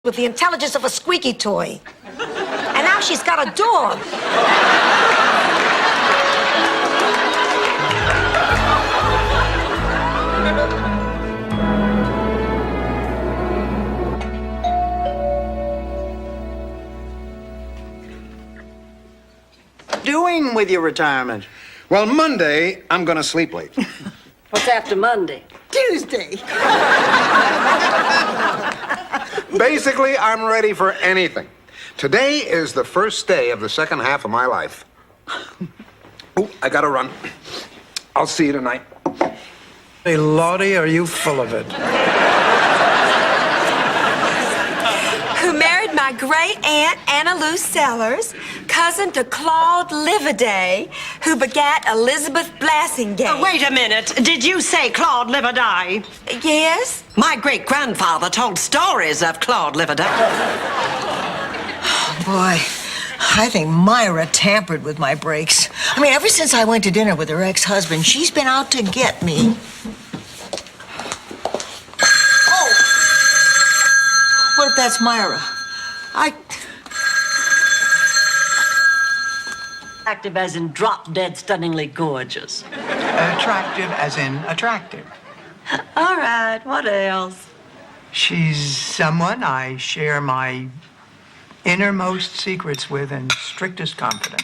with the intelligence of a squeaky toy. And now she's got a dog. Doing with your retirement? Well, Monday, I'm gonna sleep late. What's after Monday? Tuesday. Basically, I'm ready for anything. Today is the first day of the second half of my life. Oh, I gotta run. I'll see you tonight. Hey, Lottie, are you full of it? Who married my great-aunt Anna Lou Sellers, cousin to Claude Liverday, who begat Elizabeth Blassingame. Wait a minute. Did you say Claude Liverday? Yes? My great-grandfather told stories of Claude Liverday. Boy, I think Myra tampered with my brakes. I mean, ever since I went to dinner with her ex-husband, she's been out to get me. Oh! What if that's Myra? Active as in drop-dead stunningly gorgeous. Attractive as in attractive. All right, what else? She's someone I share my innermost secrets with in strictest confidence.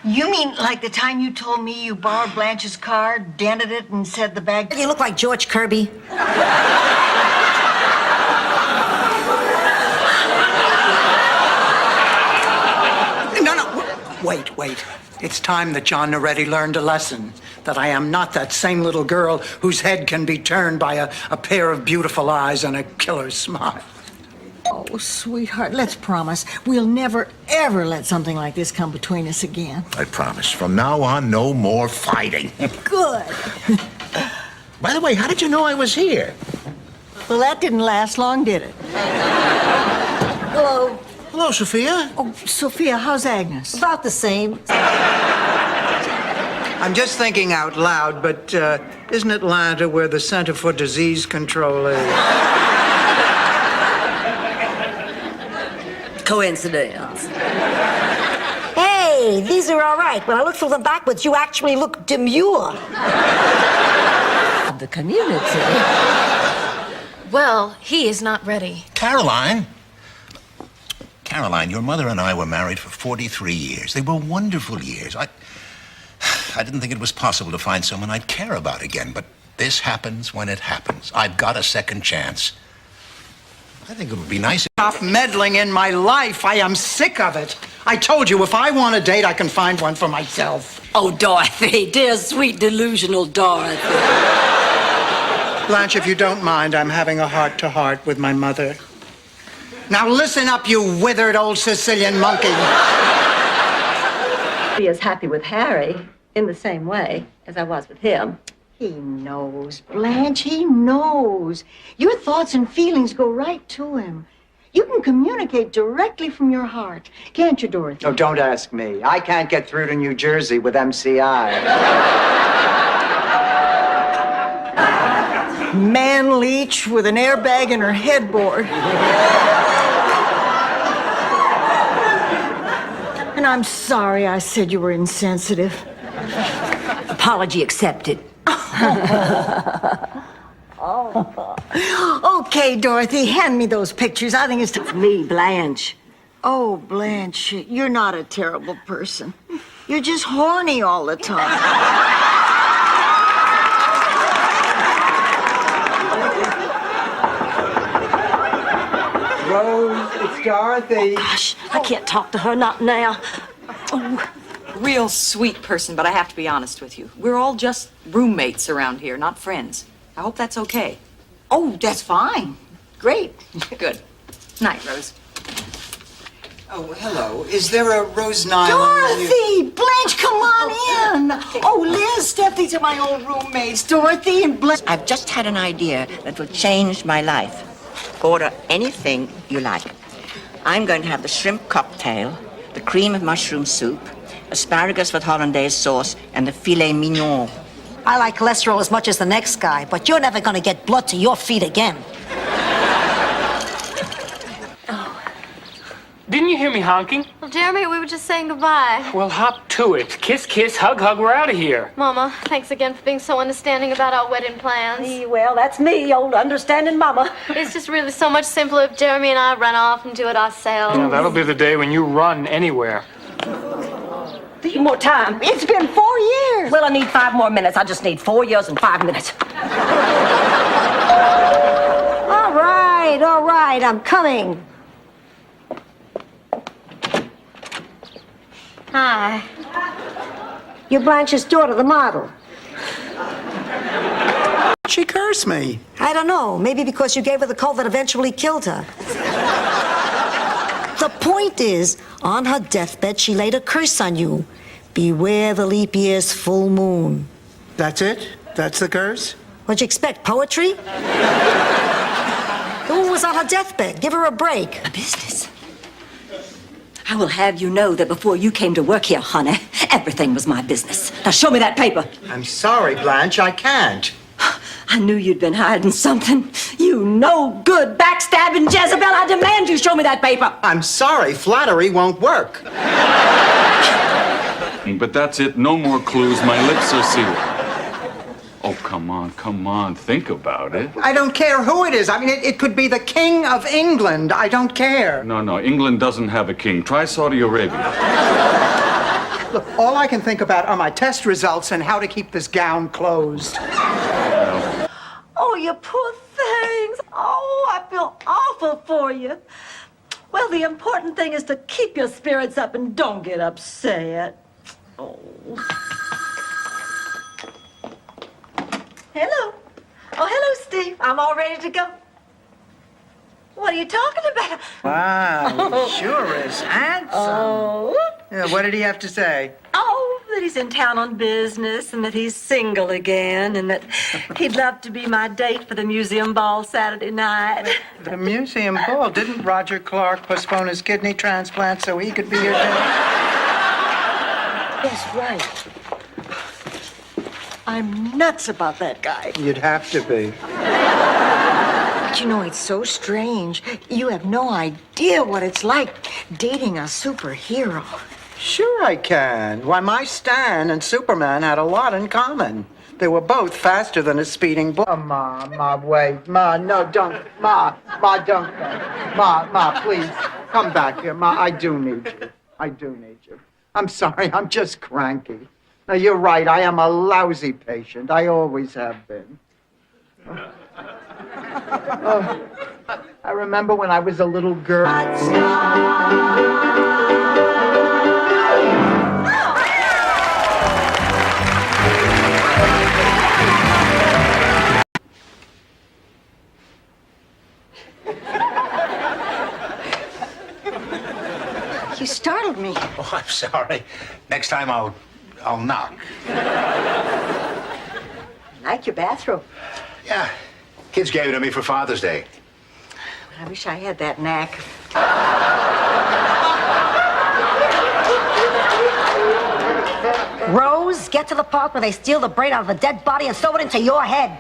You mean like the time you told me you borrowed Blanche's car, dented it, and said the bag... You look like George Kirby. No. Wait. It's time that John Noretti learned a lesson. That I am not that same little girl whose head can be turned by a pair of beautiful eyes and a killer smile. Oh, sweetheart, let's promise we'll never, ever let something like this come between us again. I promise. From now on, no more fighting. Good. By the way, how did you know I was here? Well, that didn't last long, did it? Hello. Hello, Sophia. Oh, Sophia, how's Agnes? About the same. I'm just thinking out loud, but isn't Atlanta where the Center for Disease Control is? Coincidence. Hey, these are all right. When I look through them backwards, you actually look demure. The community. Well, he is not ready. Caroline, your mother and I were married for 43 years. They were wonderful years. I didn't think it was possible to find someone I'd care about again, but this happens when it happens. I've got a second chance. I think it would be nice if... Stop meddling in my life. I am sick of it. I told you, if I want a date, I can find one for myself. Oh, Dorothy, dear, sweet, delusional Dorothy. Blanche, if you don't mind, I'm having a heart-to-heart with my mother. Now listen up, you withered old Sicilian monkey. Be as happy with Harry in the same way as I was with him. He knows, Blanche, he knows. Your thoughts and feelings go right to him. You can communicate directly from your heart. Can't you, Dorothy? Oh, don't ask me. I can't get through to New Jersey with MCI. Man Leach with an airbag in her headboard. And I'm sorry I said you were insensitive. Apology accepted. Okay, Dorothy, hand me those pictures. I think it's time. Me, Blanche. Oh, Blanche, you're not a terrible person. You're just horny all the time. Rose, it's Dorothy. Gosh, I can't talk to her, not now. Oh. Real sweet person, but I have to be honest with you. We're all just roommates around here, not friends. I hope that's okay. Oh, that's fine. Great. Good. Night, Rose. Oh, hello. Is there a Rose Nylon? Dorothy! Blanche, come on in. Oh, Liz, step these are my old roommates. Dorothy and Blanche. I've just had an idea that will change my life. Order anything you like. I'm going to have the shrimp cocktail, the cream of mushroom soup, asparagus with hollandaise sauce, and the filet mignon. I like cholesterol as much as the next guy, but you're never gonna get blood to your feet again. Didn't you hear me honking? Well, Jeremy, we were just saying goodbye. Well, hop to it. Kiss, kiss, hug, hug. We're out of here. Mama, thanks again for being so understanding about our wedding plans. Well, that's me, old understanding mama. It's just really so much simpler if Jeremy and I run off and do it ourselves. Yeah, that'll be the day when you run anywhere. Need more time. It's been 4 years. Well, I need 5 more minutes. I just need 4 years and 5 minutes. All right, I'm coming. Hi. You're Blanche's daughter, the model. She cursed me. I don't know. Maybe because you gave her the cold that eventually killed her. The point is, on her deathbed, she laid a curse on you. Beware the leap year's full moon. That's it? That's the curse? What'd you expect, poetry? The woman was on her deathbed. Give her a break. A business. I will have you know that before you came to work here, honey, everything was my business. Now show me that paper. I'm sorry, Blanche, I can't. I knew you'd been hiding something. You no good backstabbing Jezebel. I demand you show me that paper. I'm sorry, flattery won't work. But that's it. No more clues. My lips are sealed. Oh, come on. Think about it. I don't care who it is. I mean, it could be the King of England. I don't care. No. England doesn't have a king. Try Saudi Arabia. Look, all I can think about are my test results and how to keep this gown closed. Oh, you poor things. Oh, I feel awful for you. Well, the important thing is to keep your spirits up and don't get upset. Oh. Hello. Oh, hello, Steve. I'm all ready to go. What are you talking about? Wow, he sure is handsome. Oh. Yeah, what did he have to say? Oh, that he's in town on business and that he's single again and that he'd love to be my date for the museum ball Saturday night. The museum ball? Didn't Roger Clark postpone his kidney transplant so he could be your date? Yes, right. I'm nuts about that guy. You'd have to be. But you know, it's so strange. You have no idea what it's like dating a superhero. Sure I can. Why, my Stan and Superman had a lot in common. They were both faster than a speeding bullet. Oh, Ma, wait. Ma, no, don't. Ma, don't go. Ma, please, come back here. Ma, I do need you. I'm sorry, I'm just cranky. Now, you're right, I am a lousy patient. I always have been. Oh, I remember when I was a little girl. You startled me. Oh, I'm sorry. Next time I'll knock. Like your bathrobe. Yeah. Kids gave it to me for Father's Day. I wish I had that knack. Rose, get to the part where they steal the brain out of the dead body and sew it into your head.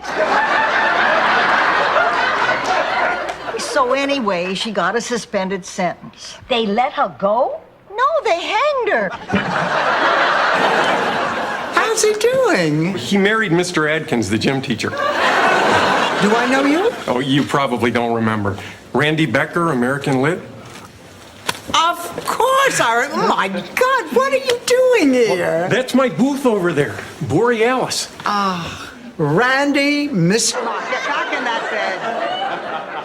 So anyway, she got a suspended sentence. They let her go? No, they hanged her. How's he doing? He married Mr. Adkins, the gym teacher. Do I know you? Oh, you probably don't remember. Randy Becker, American Lit? Of course, my God, what are you doing here? That's my booth over there, Borealis. Randy, Mr. Get back in that bed.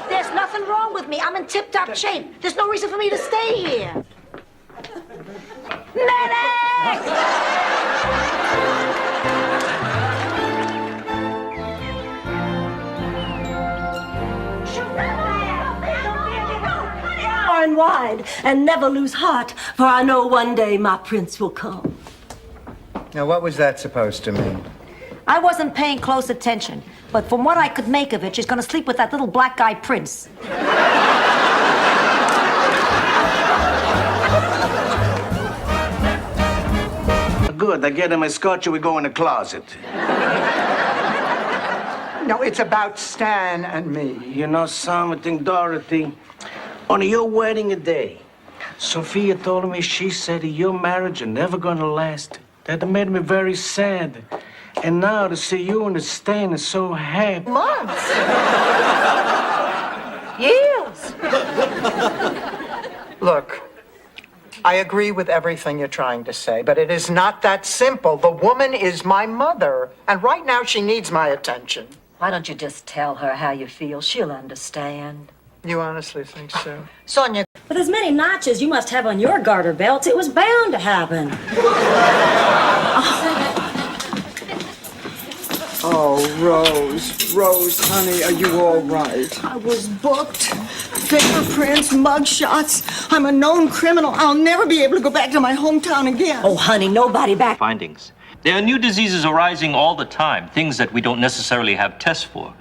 There's nothing wrong with me. I'm in tip-top shape. There's no reason for me to stay here. Medic! Far and wide, and never lose heart, for I know one day my prince will come. Now, what was that supposed to mean? I wasn't paying close attention, but from what I could make of it, she's gonna sleep with that little black guy prince. Good, I get him a scotch and we go in the closet. No, it's about Stan and me. You know something, Dorothy? On your wedding day, Sophia told me she said your marriage is never gonna last. That made me very sad. And now to see you and Stan is so happy. Months. Years. Look, I agree with everything you're trying to say, but it is not that simple. The woman is my mother, and right now she needs my attention. Why don't you just tell her how you feel? She'll understand. You honestly think so? Sonia. With as many notches you must have on your garter belts, it was bound to happen. Oh, Rose, honey, are you all right? I was booked. Fingerprints, mugshots. I'm a known criminal. I'll never be able to go back to my hometown again. Oh, honey, nobody back. Findings. There are new diseases arising all the time, things that we don't necessarily have tests for.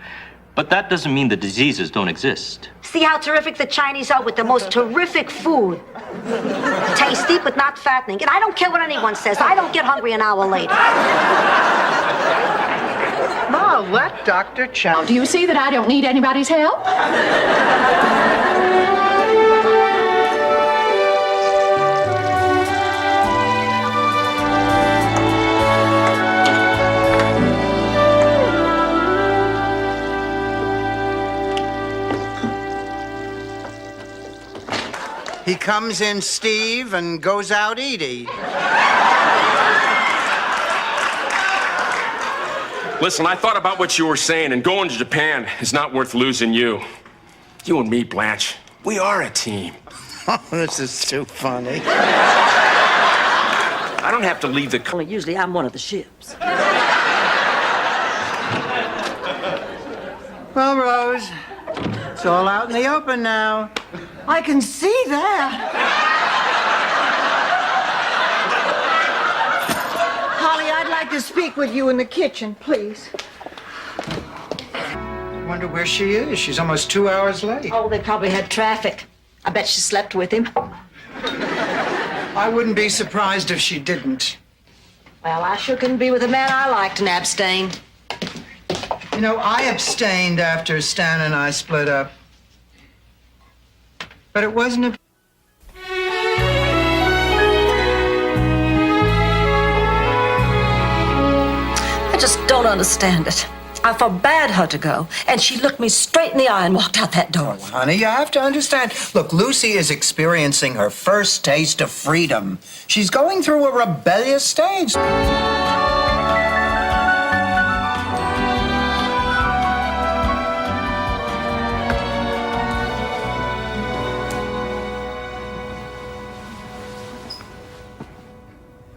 But that doesn't mean the diseases don't exist. See how terrific the Chinese are with the most terrific food. Tasty, but not fattening. And I don't care what anyone says. I don't get hungry an hour later. Ma, let Dr. Chow. Do you see that I don't need anybody's help? He comes in Steve and goes out Edie. Listen, I thought about what you were saying, and going to Japan is not worth losing you. You and me, Blanche, we are a team. Oh, this is too funny. I don't have to leave the... Well, usually I'm one of the ships. Well, Rose, it's all out in the open now. I can see that. Holly, I'd like to speak with you in the kitchen, please. Wonder where she is. She's almost 2 hours late. Oh, they probably had traffic. I bet she slept with him. I wouldn't be surprised if she didn't. Well, I sure couldn't be with a man I liked and abstain. You know, I abstained after Stan and I split up. But it wasn't a... I just don't understand it. I forbade her to go, and she looked me straight in the eye and walked out that door. Honey, you have to understand. Look, Lucy is experiencing her first taste of freedom. She's going through a rebellious stage.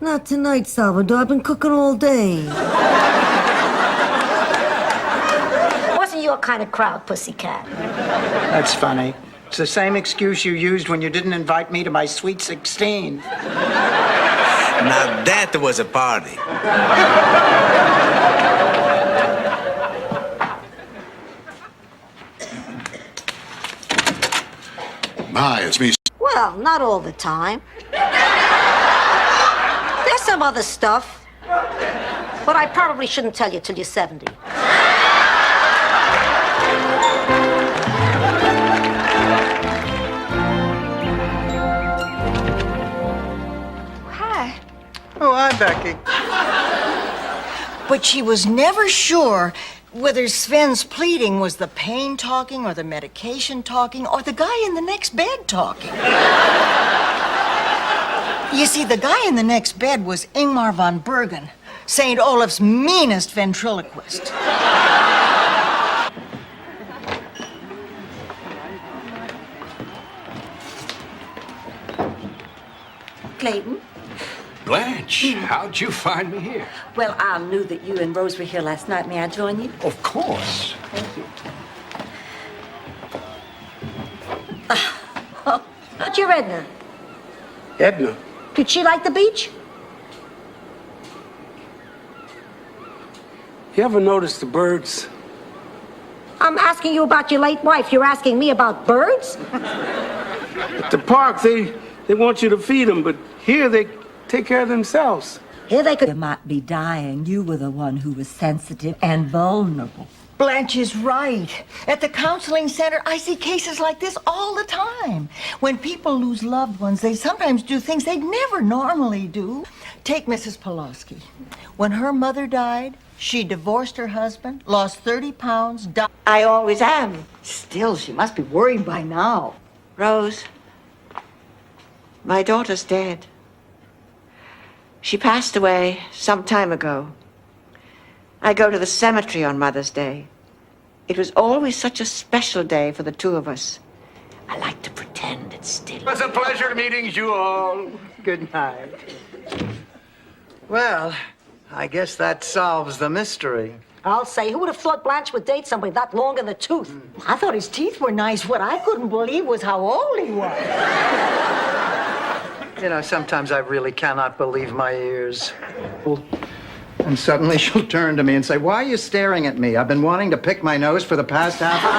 Not tonight, Salvador. I've been cooking all day. Wasn't your kind of crowd, pussycat. That's funny. It's the same excuse you used when you didn't invite me to my sweet 16. Now that was a party. Hi, it's me. Well, not all the time. There's some other stuff. But I probably shouldn't tell you till you're 70. Hi. Oh, hi, Becky. But she was never sure whether Sven's pleading was the pain talking or the medication talking or the guy in the next bed talking. You see, the guy in the next bed was Ingmar von Bergen, St. Olaf's meanest ventriloquist. Clayton? Blanche, how'd you find me here? Well, I knew that you and Rose were here last night. May I join you? Of course. How'd your Edna? Edna. Did she like the beach? You ever notice the birds? I'm asking you about your late wife. You're asking me about birds? At the park, they want you to feed them, but here they take care of themselves. Here they could... You might be dying. You were the one who was sensitive and vulnerable. Blanche is right. At the counseling center, I see cases like this all the time. When people lose loved ones, they sometimes do things they'd never normally do. Take Mrs. Pulaski. When her mother died, she divorced her husband, lost 30 pounds, died. I always am. Still, she must be worried by now. Rose, my daughter's dead. She passed away some time ago. I go to the cemetery on Mother's Day. It was always such a special day for the two of us. I like to pretend it's still. It was a pleasure meeting you all. Good night. Well, I guess that solves the mystery. I'll say, who would have thought Blanche would date somebody that long in the tooth? I thought his teeth were nice. What I couldn't believe was how old he was. You know, sometimes I really cannot believe my ears. And suddenly she'll turn to me and say, "Why are you staring at me? I've been wanting to pick my nose for the past half hour."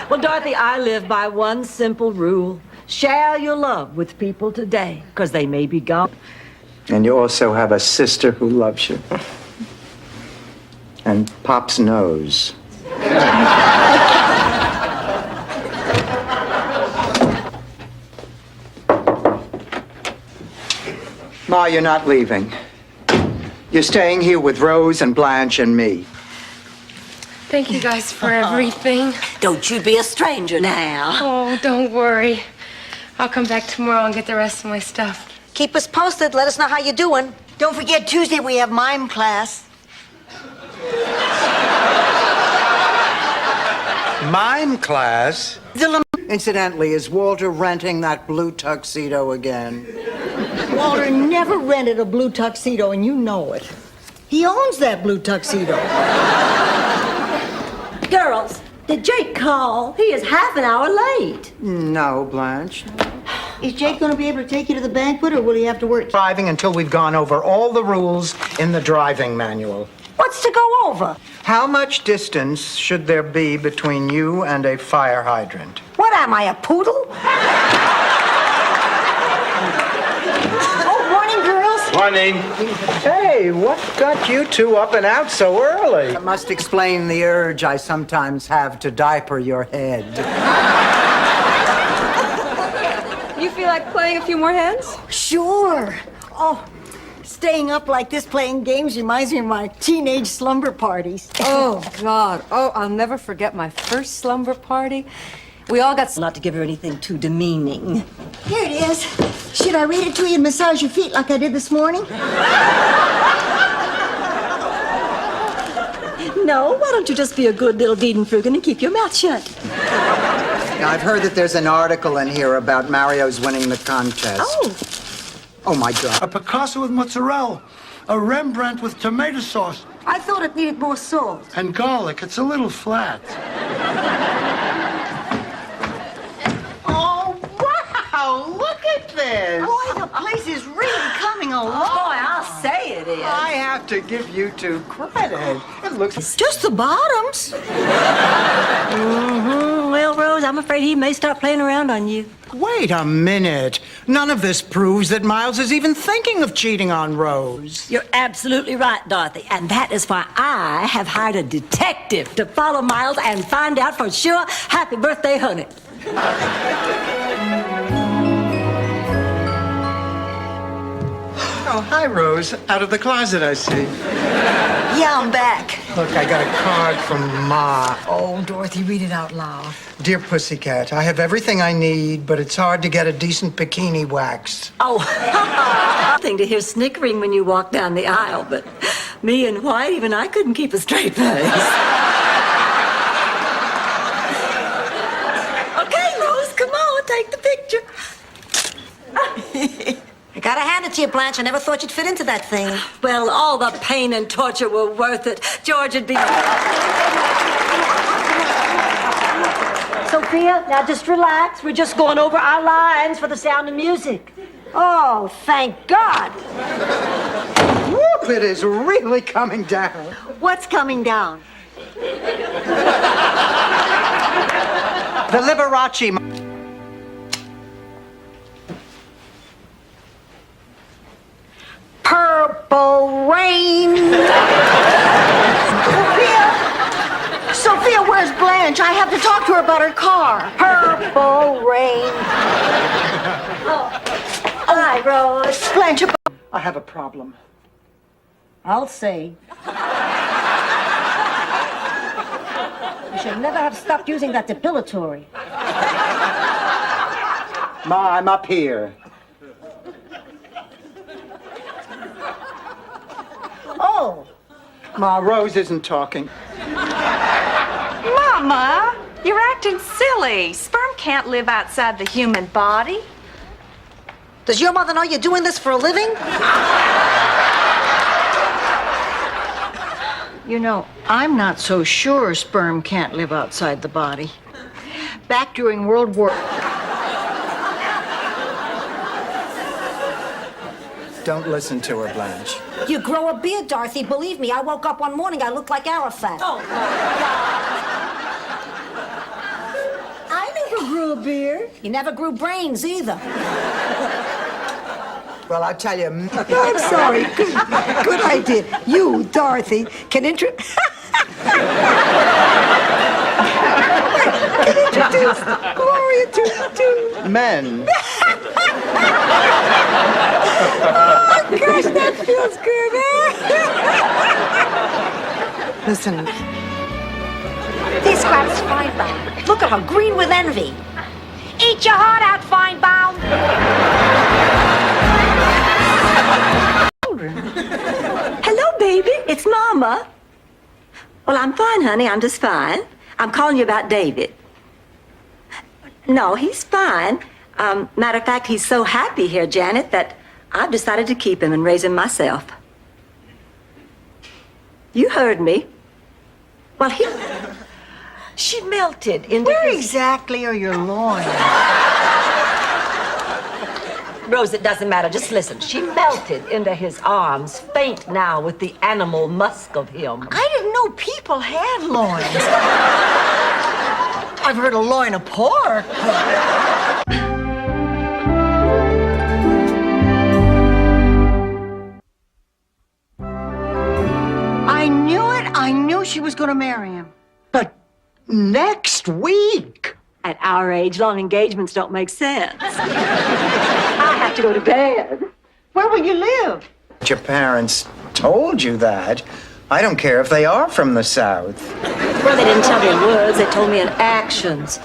Well, Dorothy, I live by one simple rule. Share your love with people today, because they may be gone. And you also have a sister who loves you. And Pop's nose. Ma, you're not leaving. You're staying here with Rose and Blanche and me. Thank you guys for everything. Don't you be a stranger now. Oh, don't worry. I'll come back tomorrow and get the rest of my stuff. Keep us posted. Let us know how you're doing. Don't forget, Tuesday we have mime class. Mime class? Incidentally, is Walter renting that blue tuxedo again? Walter never rented a blue tuxedo, and you know it. He owns that blue tuxedo. Girls, did Jake call? He is half an hour late. No, Blanche. Is Jake going to be able to take you to the banquet, or will he have to work? Driving until we've gone over all the rules in the driving manual. What's to go over? How much distance should there be between you and a fire hydrant? What am I, a poodle? Oh, morning, girls. Morning. Hey, what got you two up and out so early? I must explain the urge I sometimes have to diaper your head. You feel like playing a few more hands? Sure. Oh, staying up like this playing games reminds me of my teenage slumber parties. Oh, God. Oh, I'll never forget my first slumber party. We all got Not to give her anything too demeaning. Here it is. Should I read it to you and massage your feet like I did this morning? No, why don't you just be a good little Diedenfrugen and keep your mouth shut? Now, I've heard that there's an article in here about Mario's winning the contest. Oh. Oh, my God. A Picasso with mozzarella. A Rembrandt with tomato sauce. I thought it needed more salt. And garlic. It's a little flat. Oh, wow! Look at this! Boy, the place is really coming along. Boy, I'll say it is. I have to give you two credit. It looks... It's just the bottoms. Well, Rose, I'm afraid he may start playing around on you. Wait a minute. None of this proves that Miles is even thinking of cheating on Rose. You're absolutely right, Dorothy. And that is why I have hired a detective to follow Miles and find out for sure. Happy birthday, honey. Oh, hi, Rose. Out of the closet, I see. Yeah, I'm back. Look, I got a card from Ma. Oh, Dorothy, read it out loud. Dear Pussycat, I have everything I need, but it's hard to get a decent bikini waxed. Oh, thing to hear snickering when you walk down the aisle, but me and White, even I couldn't keep a straight face. Okay, Rose, come on, take the picture. I gotta hand it to you, Blanche. I never thought you'd fit into that thing. Well, all the pain and torture were worth it. George would be... Sophia, now just relax. We're just going over our lines for The Sound of Music. Oh, thank God. Whoop, it is really coming down. What's coming down? The Liberace... Purple Rain. Sophia, where's Blanche? I have to talk to her about her car. Purple Rain. Hi, Rose. Blanche, I have a problem. I'll see. You should never have stopped using that depilatory. Ma, I'm up here. Oh. Ma, Rose isn't talking. Mama, you're acting silly. Sperm can't live outside the human body. Does your mother know you're doing this for a living? you know, I'm not so sure sperm can't live outside the body. Back during World War... Don't listen to her, Blanche. You grow a beard, Dorothy. Believe me, I woke up one morning, I looked like Arafat. Oh, I never grew a beard. You never grew brains either. Well, I tell you... I'm sorry. Good idea. You, Dorothy, can introduce Gloria to Men. Oh, gosh, that feels good, Listen. This crab's Feinbaum. Look at her, green with envy. Eat your heart out, Feinbaum. Hello, baby. It's Mama. Well, I'm fine, honey. I'm just fine. I'm calling you about David. No, he's fine. Matter of fact, he's so happy here, Janet, that I've decided to keep him and raise him myself. You heard me. Well, she melted into Where exactly are your loins? Rose, it doesn't matter. Just listen. She melted into his arms, faint now with the animal musk of him. I didn't know people had loins. I've heard a loin of pork. I knew it. I knew she was going to marry him. But next week. At our age, long engagements don't make sense. I have to go to bed. Where will you live? Your parents told you that. I don't care if they are from the South. Well, they didn't tell me in words. They told me in actions.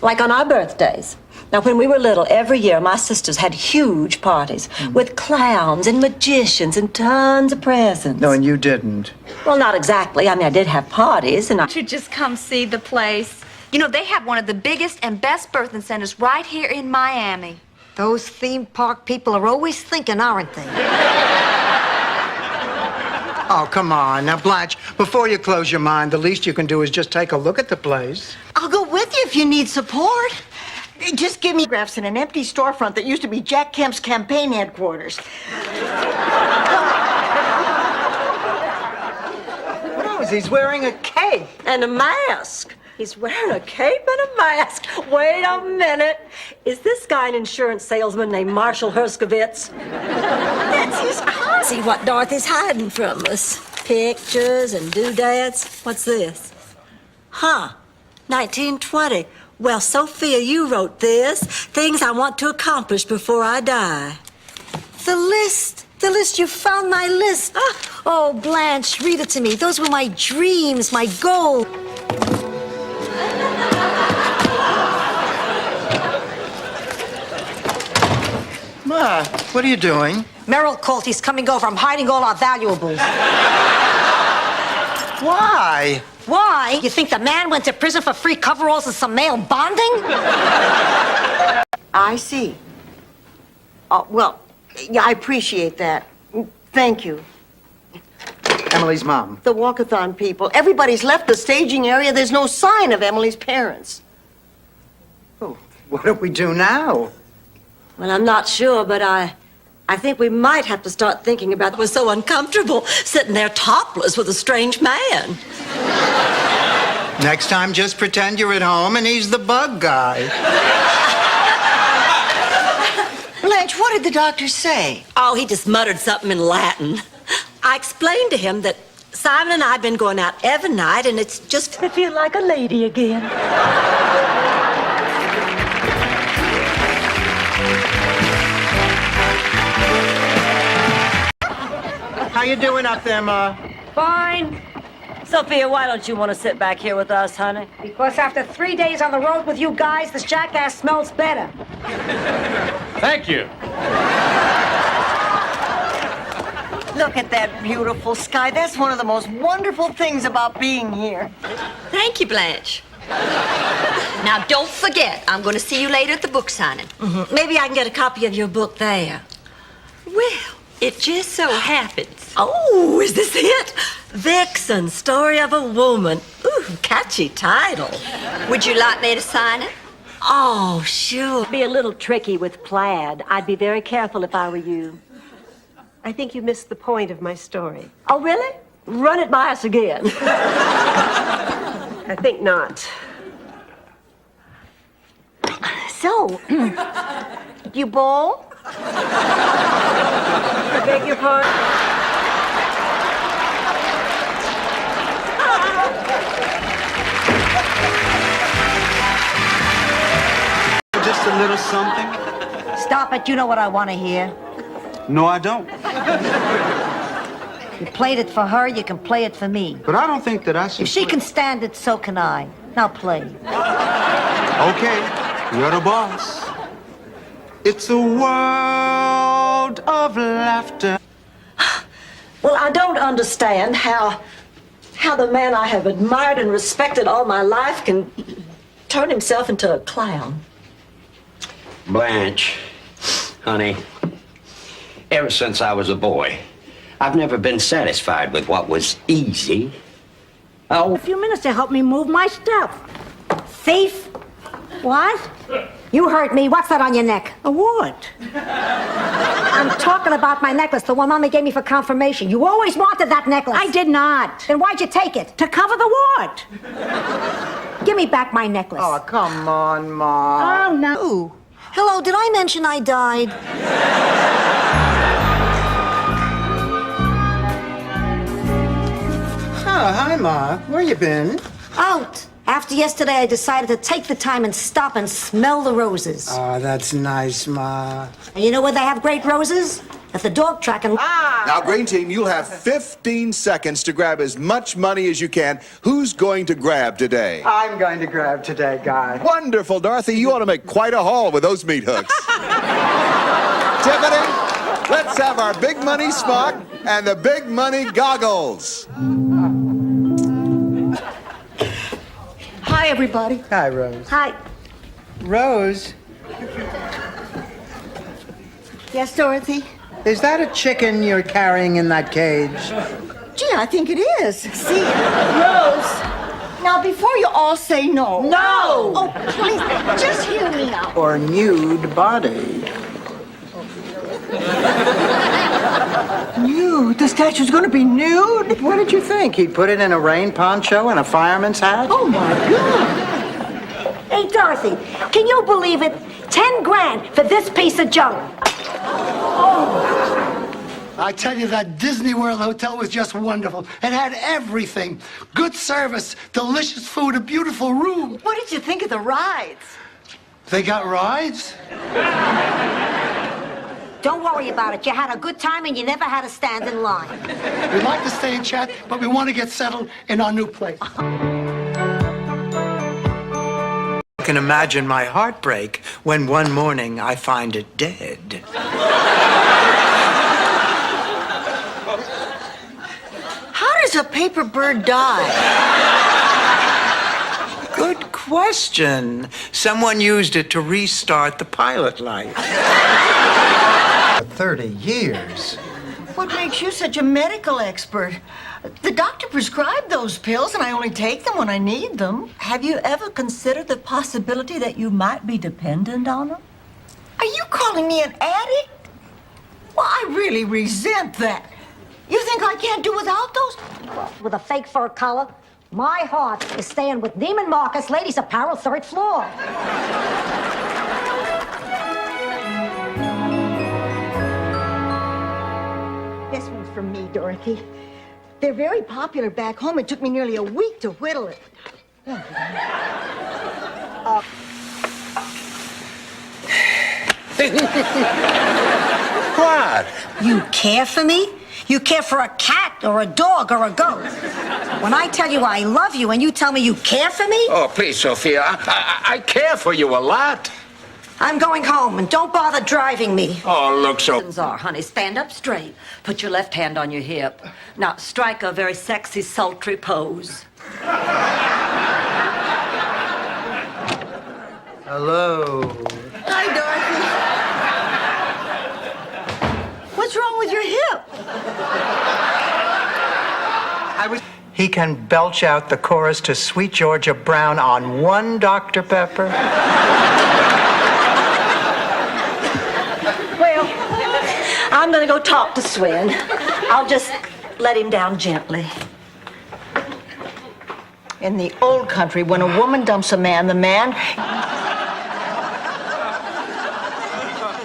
Like on our birthdays. Now, when we were little, every year my sisters had huge parties with clowns and magicians and tons of presents. No, and you didn't. Well, not exactly. I mean, I did have parties, and I... Should just come see the place. You know, they have one of the biggest and best birthing centers right here in Miami. Those theme park people are always thinking, aren't they? Oh, come on. Now, Blanche, before you close your mind, the least you can do is just take a look at the place. I'll go with you if you need support. Just give me graphs in an empty storefront that used to be Jack Kemp's campaign headquarters. Rose, he's wearing a cape. And a mask. He's wearing a cape and a mask. Wait a minute. Is this guy an insurance salesman named Marshall Herskovitz? That's his car. See what Dorothy's hiding from us. Pictures and doodads. What's this? Huh. 1920. Well, Sophia, you wrote this. Things I want to accomplish before I die. The list. The list. You found my list. Oh, Blanche, read it to me. Those were my dreams, my goals. Ma, what are you doing? Merrill called. He's coming over. I'm hiding all our valuables. Why? Why? You think the man went to prison for free coveralls and some male bonding? I see. Well, yeah, I appreciate that. Thank you. Emily's mom. The walkathon people. Everybody's left the staging area. There's no sign of Emily's parents. Oh, what do we do now? Well, I'm not sure, but I think we might have to start thinking about it. Was so uncomfortable sitting there topless with a strange man. Next time, just pretend you're at home and he's the bug guy. Blanche, what did the doctor say? Oh, he just muttered something in Latin. I explained to him that Simon and I have been going out every night, and it's just to feel like a lady again. How you doing up there, Ma? Fine. Sophia, why don't you want to sit back here with us, honey? Because after 3 days on the road with you guys, this jackass smells better. Thank you. Look at that beautiful sky. That's one of the most wonderful things about being here. Thank you, Blanche. Now, don't forget, I'm going to see you later at the book signing. Maybe I can get a copy of your book there. Well, it just so happens. Oh, is this it? Vixen, Story of a Woman. Ooh, catchy title. Would you like me to sign it? Oh, sure. Be a little tricky with plaid. I'd be very careful if I were you. I think you missed the point of my story. Oh, really? Run it by us again. I think not. So, you bowl? I beg your pardon? Just a little something? Stop it. You know what I want to hear. No, I don't. You played it for her, you can play it for me. But I don't think that I should. If she can stand it, so can I. Now play. Okay, you're the boss. It's a world of laughter. Well, I don't understand how the man I have admired and respected all my life can turn himself into a clown. Blanche, honey, ever since I was a boy, I've never been satisfied with what was easy. Oh, A few minutes to help me move my stuff. Thief? What? You heard me. What's that on your neck? A what? I'm talking about my necklace, the one Mommy gave me for confirmation. You always wanted that necklace. I did not. Then why'd you take it? To cover the what? Give me back my necklace. Oh, come on, Ma. Oh, no. Ooh. Hello, did I mention I died? Oh, hi, Ma. Where you been? Out. After yesterday, I decided to take the time and stop and smell the roses. Oh, that's nice, Ma. And you know where they have great roses? At the dog track and... Now, Green Team, you'll have 15 seconds to grab as much money as you can. Who's going to grab today? I'm going to grab today, guy. Wonderful, Dorothy. You ought to make quite a haul with those meat hooks. Tiffany, let's have our big money smock and the big money goggles. Hi, everybody. Hi, Rose. Hi. Rose, Yes, Dorothy? is that a chicken you're carrying in that cage? Gee, I think it is. See, Rose. Now, before you all say no. No! Oh, please, just hear me out. Or nude body? Nude? The statue's gonna be nude? What did you think? He'd put it in a rain poncho and a fireman's hat? Oh, my God. Hey, Dorothy, can you believe it? 10 grand for this piece of junk. I tell you, that Disney World hotel was just wonderful. It had everything. Good service, delicious food, a beautiful room. What did you think of the rides? They got rides? Don't worry about it. You had a good time and you never had to stand in line. We'd like to stay and chat, but we want to get settled in our new place. I can imagine my heartbreak when one morning I find it dead. How does a paper bird die? Good question. Someone used it to restart the pilot light. 30 years. What makes you such a medical expert? The doctor prescribed those pills, and I only take them when I need them. Have you ever considered the possibility that you might be dependent on them? Are you calling me an addict? Well, I really resent that. You think I can't do without those? With a fake fur collar, my heart is staying with Neiman Marcus Ladies Apparel, 3rd floor. This one from me, Dorothy. They're very popular back home. It took me nearly a week to whittle it. What? You care for me? You care for a cat or a dog or a goat? When I tell you I love you and you tell me you care for me? Oh, please, Sophia. I care for you a lot. I'm going home, and don't bother driving me. Oh, look, so... Are, honey, stand up straight. Put your left hand on your hip. Now, strike a very sexy, sultry pose. Hello. Hi, Dorothy. What's wrong with your hip? He can belch out the chorus to Sweet Georgia Brown on one Dr. Pepper. Well, I'm gonna go talk to Swin. I'll just let him down gently. In the old country, when a woman dumps a man, the man...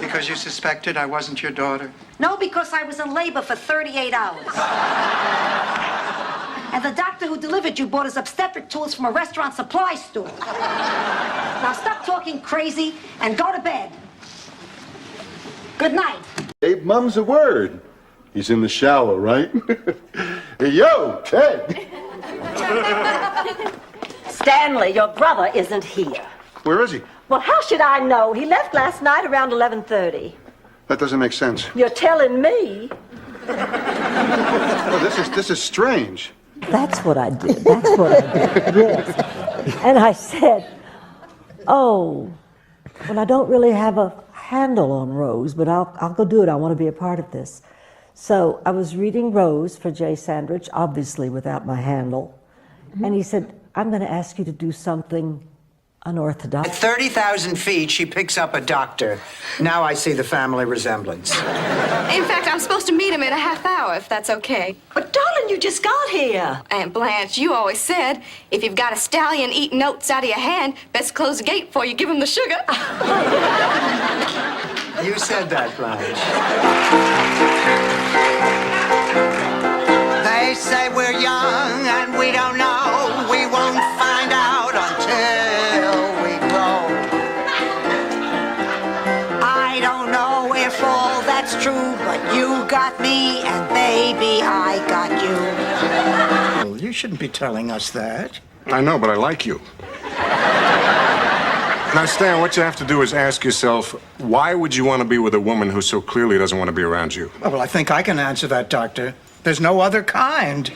Because you suspected I wasn't your daughter? No, because I was in labor for 38 hours. And the doctor who delivered you bought his obstetric tools from a restaurant supply store. Now stop talking crazy and go to bed. Good night. Hey, Mum's a word. He's in the shower, right? Hey, yo, Ted. Stanley, your brother isn't here. Where is he? Well, how should I know? He left last night around 11:30. That doesn't make sense. You're telling me? Oh, this is strange. That's what I did. That's what I did. Yes. And I said, oh, well, I don't really have a handle on Rose, but I'll go do it. I want to be a part of this. So I was reading Rose for Jay Sandrich, obviously without my handle. And he said, I'm going to ask you to do something unorthodox. At 30,000 feet, she picks up a doctor. Now I see the family resemblance. In fact, I'm supposed to meet him in a half hour, if that's okay. But darling, you just got here. Aunt Blanche, you always said, if you've got a stallion eating oats out of your hand, best close the gate before you give him the sugar. You said that, Blanche. They say we're young and we don't know. We won't find out until we grow. I don't know if all that's true, but you got me and baby, I got you. Well, you shouldn't be telling us that. I know, but I like you. Now, Stan, what you have to do is ask yourself, why would you want to be with a woman who so clearly doesn't want to be around you? Well, I think I can answer that, Doctor. There's no other kind.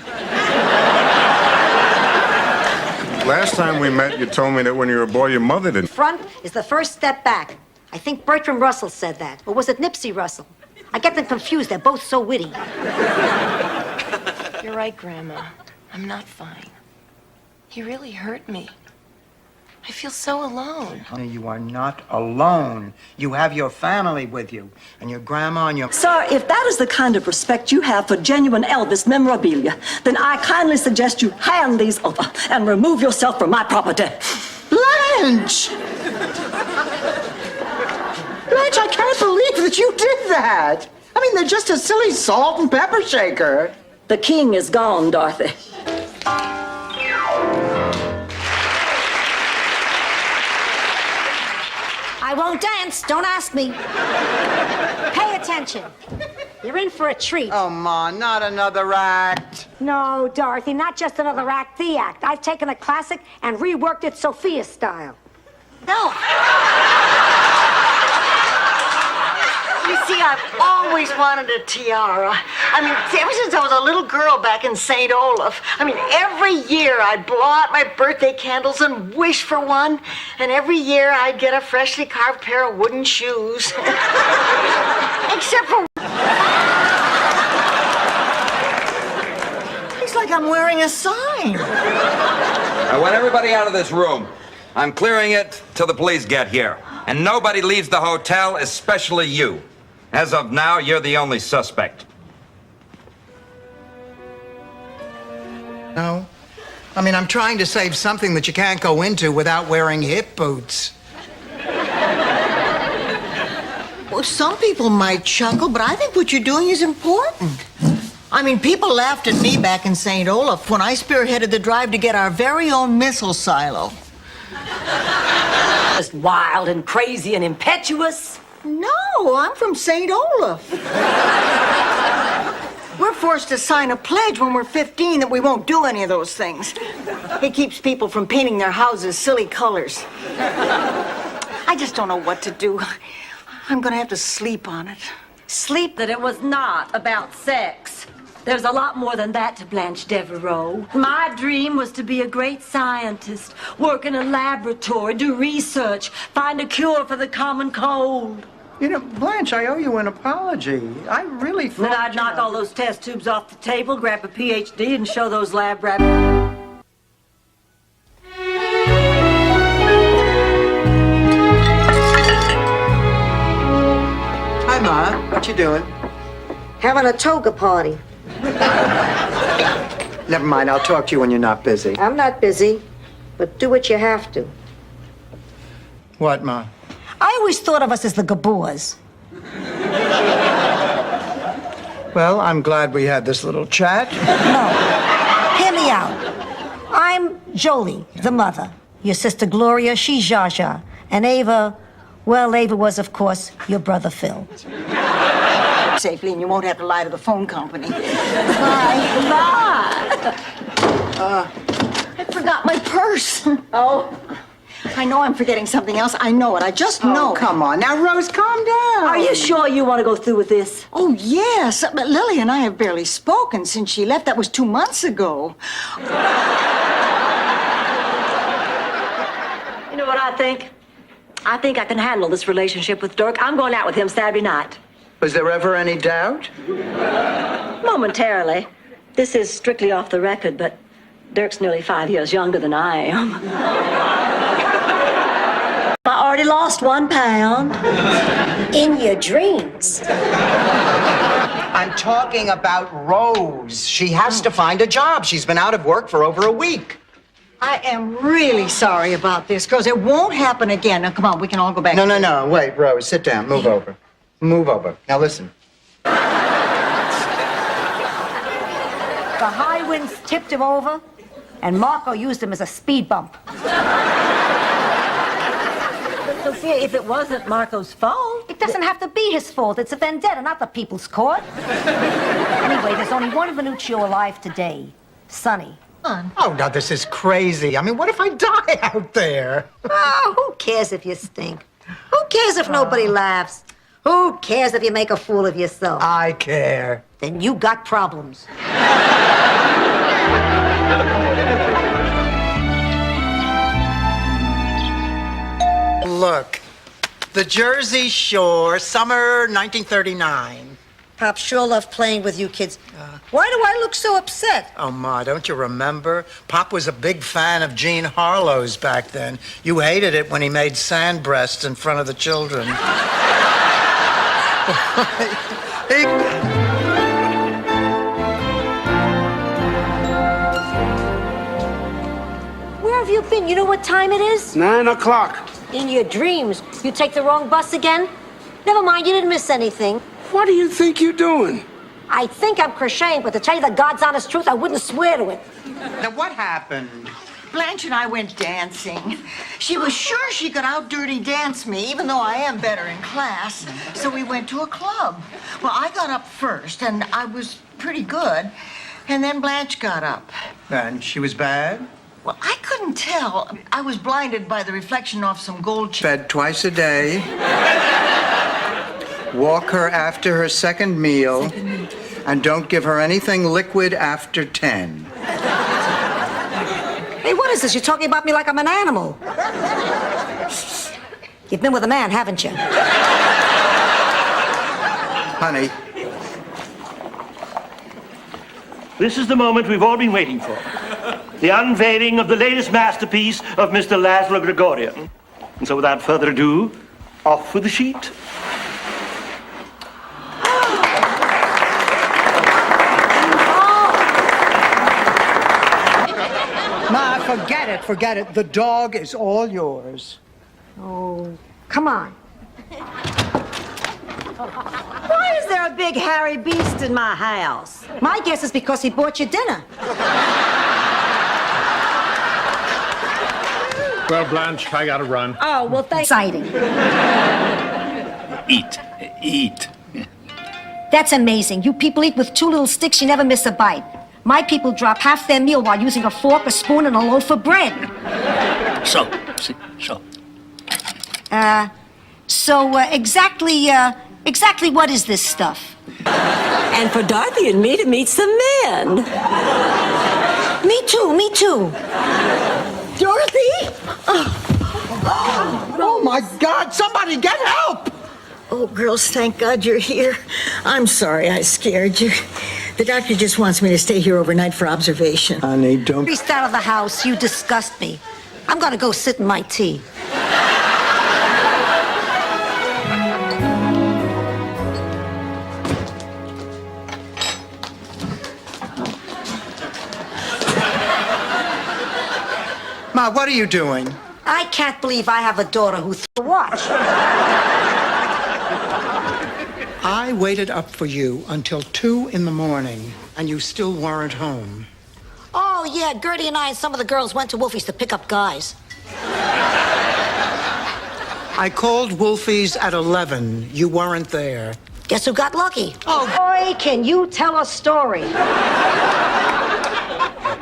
Last time we met, you told me that when you were a boy, your mother didn't. Front is the first step back. I think Bertram Russell said that. Or was it Nipsey Russell? I get them confused. They're both so witty. You're right, Grandma. I'm not fine. He really hurt me. I feel so alone. Honey, you are not alone. You have your family with you, and your grandma and your... Sir, if that is the kind of respect you have for genuine Elvis memorabilia, then I kindly suggest you hand these over and remove yourself from my property. Blanche! Blanche, I can't believe that you did that. I mean, they're just a silly salt and pepper shaker. The king is gone, Dorothy. I won't dance. Don't ask me. Pay attention. You're in for a treat. Oh, Ma, not another act. No, Dorothy, not just another act, the act. I've taken a classic and reworked it Sophia style. No. You see, I've always wanted a tiara. I mean, ever since I was a little girl back in St. Olaf. I mean, every year I'd blow out my birthday candles and wish for one. And every year I'd get a freshly carved pair of wooden shoes. Except for... It's like I'm wearing a sign. I want everybody out of this room. I'm clearing it till the police get here. And nobody leaves the hotel, especially you. As of now, you're the only suspect. No. I mean, I'm trying to save something that you can't go into without wearing hip boots. Well, some people might chuckle, but I think what you're doing is important. I mean, people laughed at me back in St. Olaf when I spearheaded the drive to get our very own missile silo. Just wild and crazy and impetuous. No, I'm from St. Olaf. We're forced to sign a pledge when we're 15 that we won't do any of those things. It keeps people from painting their houses silly colors. I just don't know what to do. I'm gonna have to sleep on it. Sleep that it was not about sex. There's a lot more than that to Blanche Devereaux. My dream was to be a great scientist, work in a laboratory, do research, find a cure for the common cold. You know, Blanche, I owe you an apology. I really thought. Then I'd knock all those test tubes off the table, grab a PhD, and show those lab rats. Hi, Ma. What you doing? Having a toga party. Never mind. I'll talk to you when you're not busy. I'm not busy, but do what you have to. What, Ma? I always thought of us as the Gabors. Well, I'm glad we had this little chat. No. Hear me out. I'm Jolie, the mother. Your sister Gloria, she's Zsa Zsa. And Ava, well, Ava was, of course, your brother Phil. Safely, and you won't have to lie to the phone company. Bye. I forgot my purse. Oh. I know I'm forgetting something else. I know it. I just know. Oh, come on. Now, Rose, calm down. Are you sure you want to go through with this? Oh, yes. But Lily and I have barely spoken since she left. That was 2 months ago. You know what I think? I think I can handle this relationship with Dirk. I'm going out with him Saturday night. Was there ever any doubt? Momentarily. This is strictly off the record, but Dirk's nearly 5 years younger than I am. I already lost 1 pound. In your dreams. I'm talking about Rose. She has to find a job. She's been out of work for over a week. I am really sorry about this, because it won't happen again. Now, come on, we can all go back. No. Wait, Rose, sit down. Move over. Move over. Now, listen. The high winds tipped him over, and Marco used him as a speed bump. Sophia, if it wasn't Marco's fault... It doesn't have to be his fault. It's a vendetta, not the people's court. Anyway, there's only one Venuccio alive today. Sonny. Oh, now, this is crazy. I mean, what if I die out there? Oh, who cares if you stink? Who cares if nobody laughs? Who cares if you make a fool of yourself? I care. Then you got problems. Look, the Jersey Shore, summer 1939. Pop sure loved playing with you kids. Why do I look so upset? Oh, Ma, don't you remember? Pop was a big fan of Jean Harlow's back then. You hated it when he made sand breasts in front of the children. Where have you been? You know what time it is? 9 o'clock. In your dreams. You take the wrong bus again? Never mind, you didn't miss anything. What do you think you're doing? I think I'm crocheting, but to tell you the God's honest truth, I wouldn't swear to it. Now, what happened? Blanche and I went dancing. She was sure she could out-dirty dance me, even though I am better in class. So we went to a club. Well, I got up first, and I was pretty good. And then Blanche got up. And she was bad? Well, I couldn't tell. I was blinded by the reflection off some gold chain. Fed twice a day. Walk her after her second meal. And don't give her anything liquid after 10. Hey, what is this? You're talking about me like I'm an animal. You've been with a man, haven't you? Honey. This is the moment we've all been waiting for. The unveiling of the latest masterpiece of Mr. Laszlo Gregorian. And so without further ado, off with the sheet. Ma, forget it. The dog is all yours. Oh, come on. Why is there a big hairy beast in my house? My guess is because he bought you dinner. Well, Blanche, I gotta run. Oh, well, thanks. Exciting. Eat. That's amazing. You people eat with 2 little sticks, you never miss a bite. My people drop half their meal while using a fork, a spoon, and a loaf of bread. So. Exactly what is this stuff? And for Dorothy and me to meet some men. Me too. Dorothy? Oh, my God, somebody get help! Oh, girls, thank God you're here. I'm sorry I scared you. The doctor just wants me to stay here overnight for observation. Honey, don't... Priest out of the house. You disgust me. I'm gonna go sit in my tea. Ma, what are you doing? I can't believe I have a daughter who threw a watch. I waited up for you until 2 in the morning, and you still weren't home. Oh, yeah, Gertie and I and some of the girls went to Wolfie's to pick up guys. I called Wolfie's at 11. You weren't there. Guess who got lucky? Oh, boy, can you tell a story?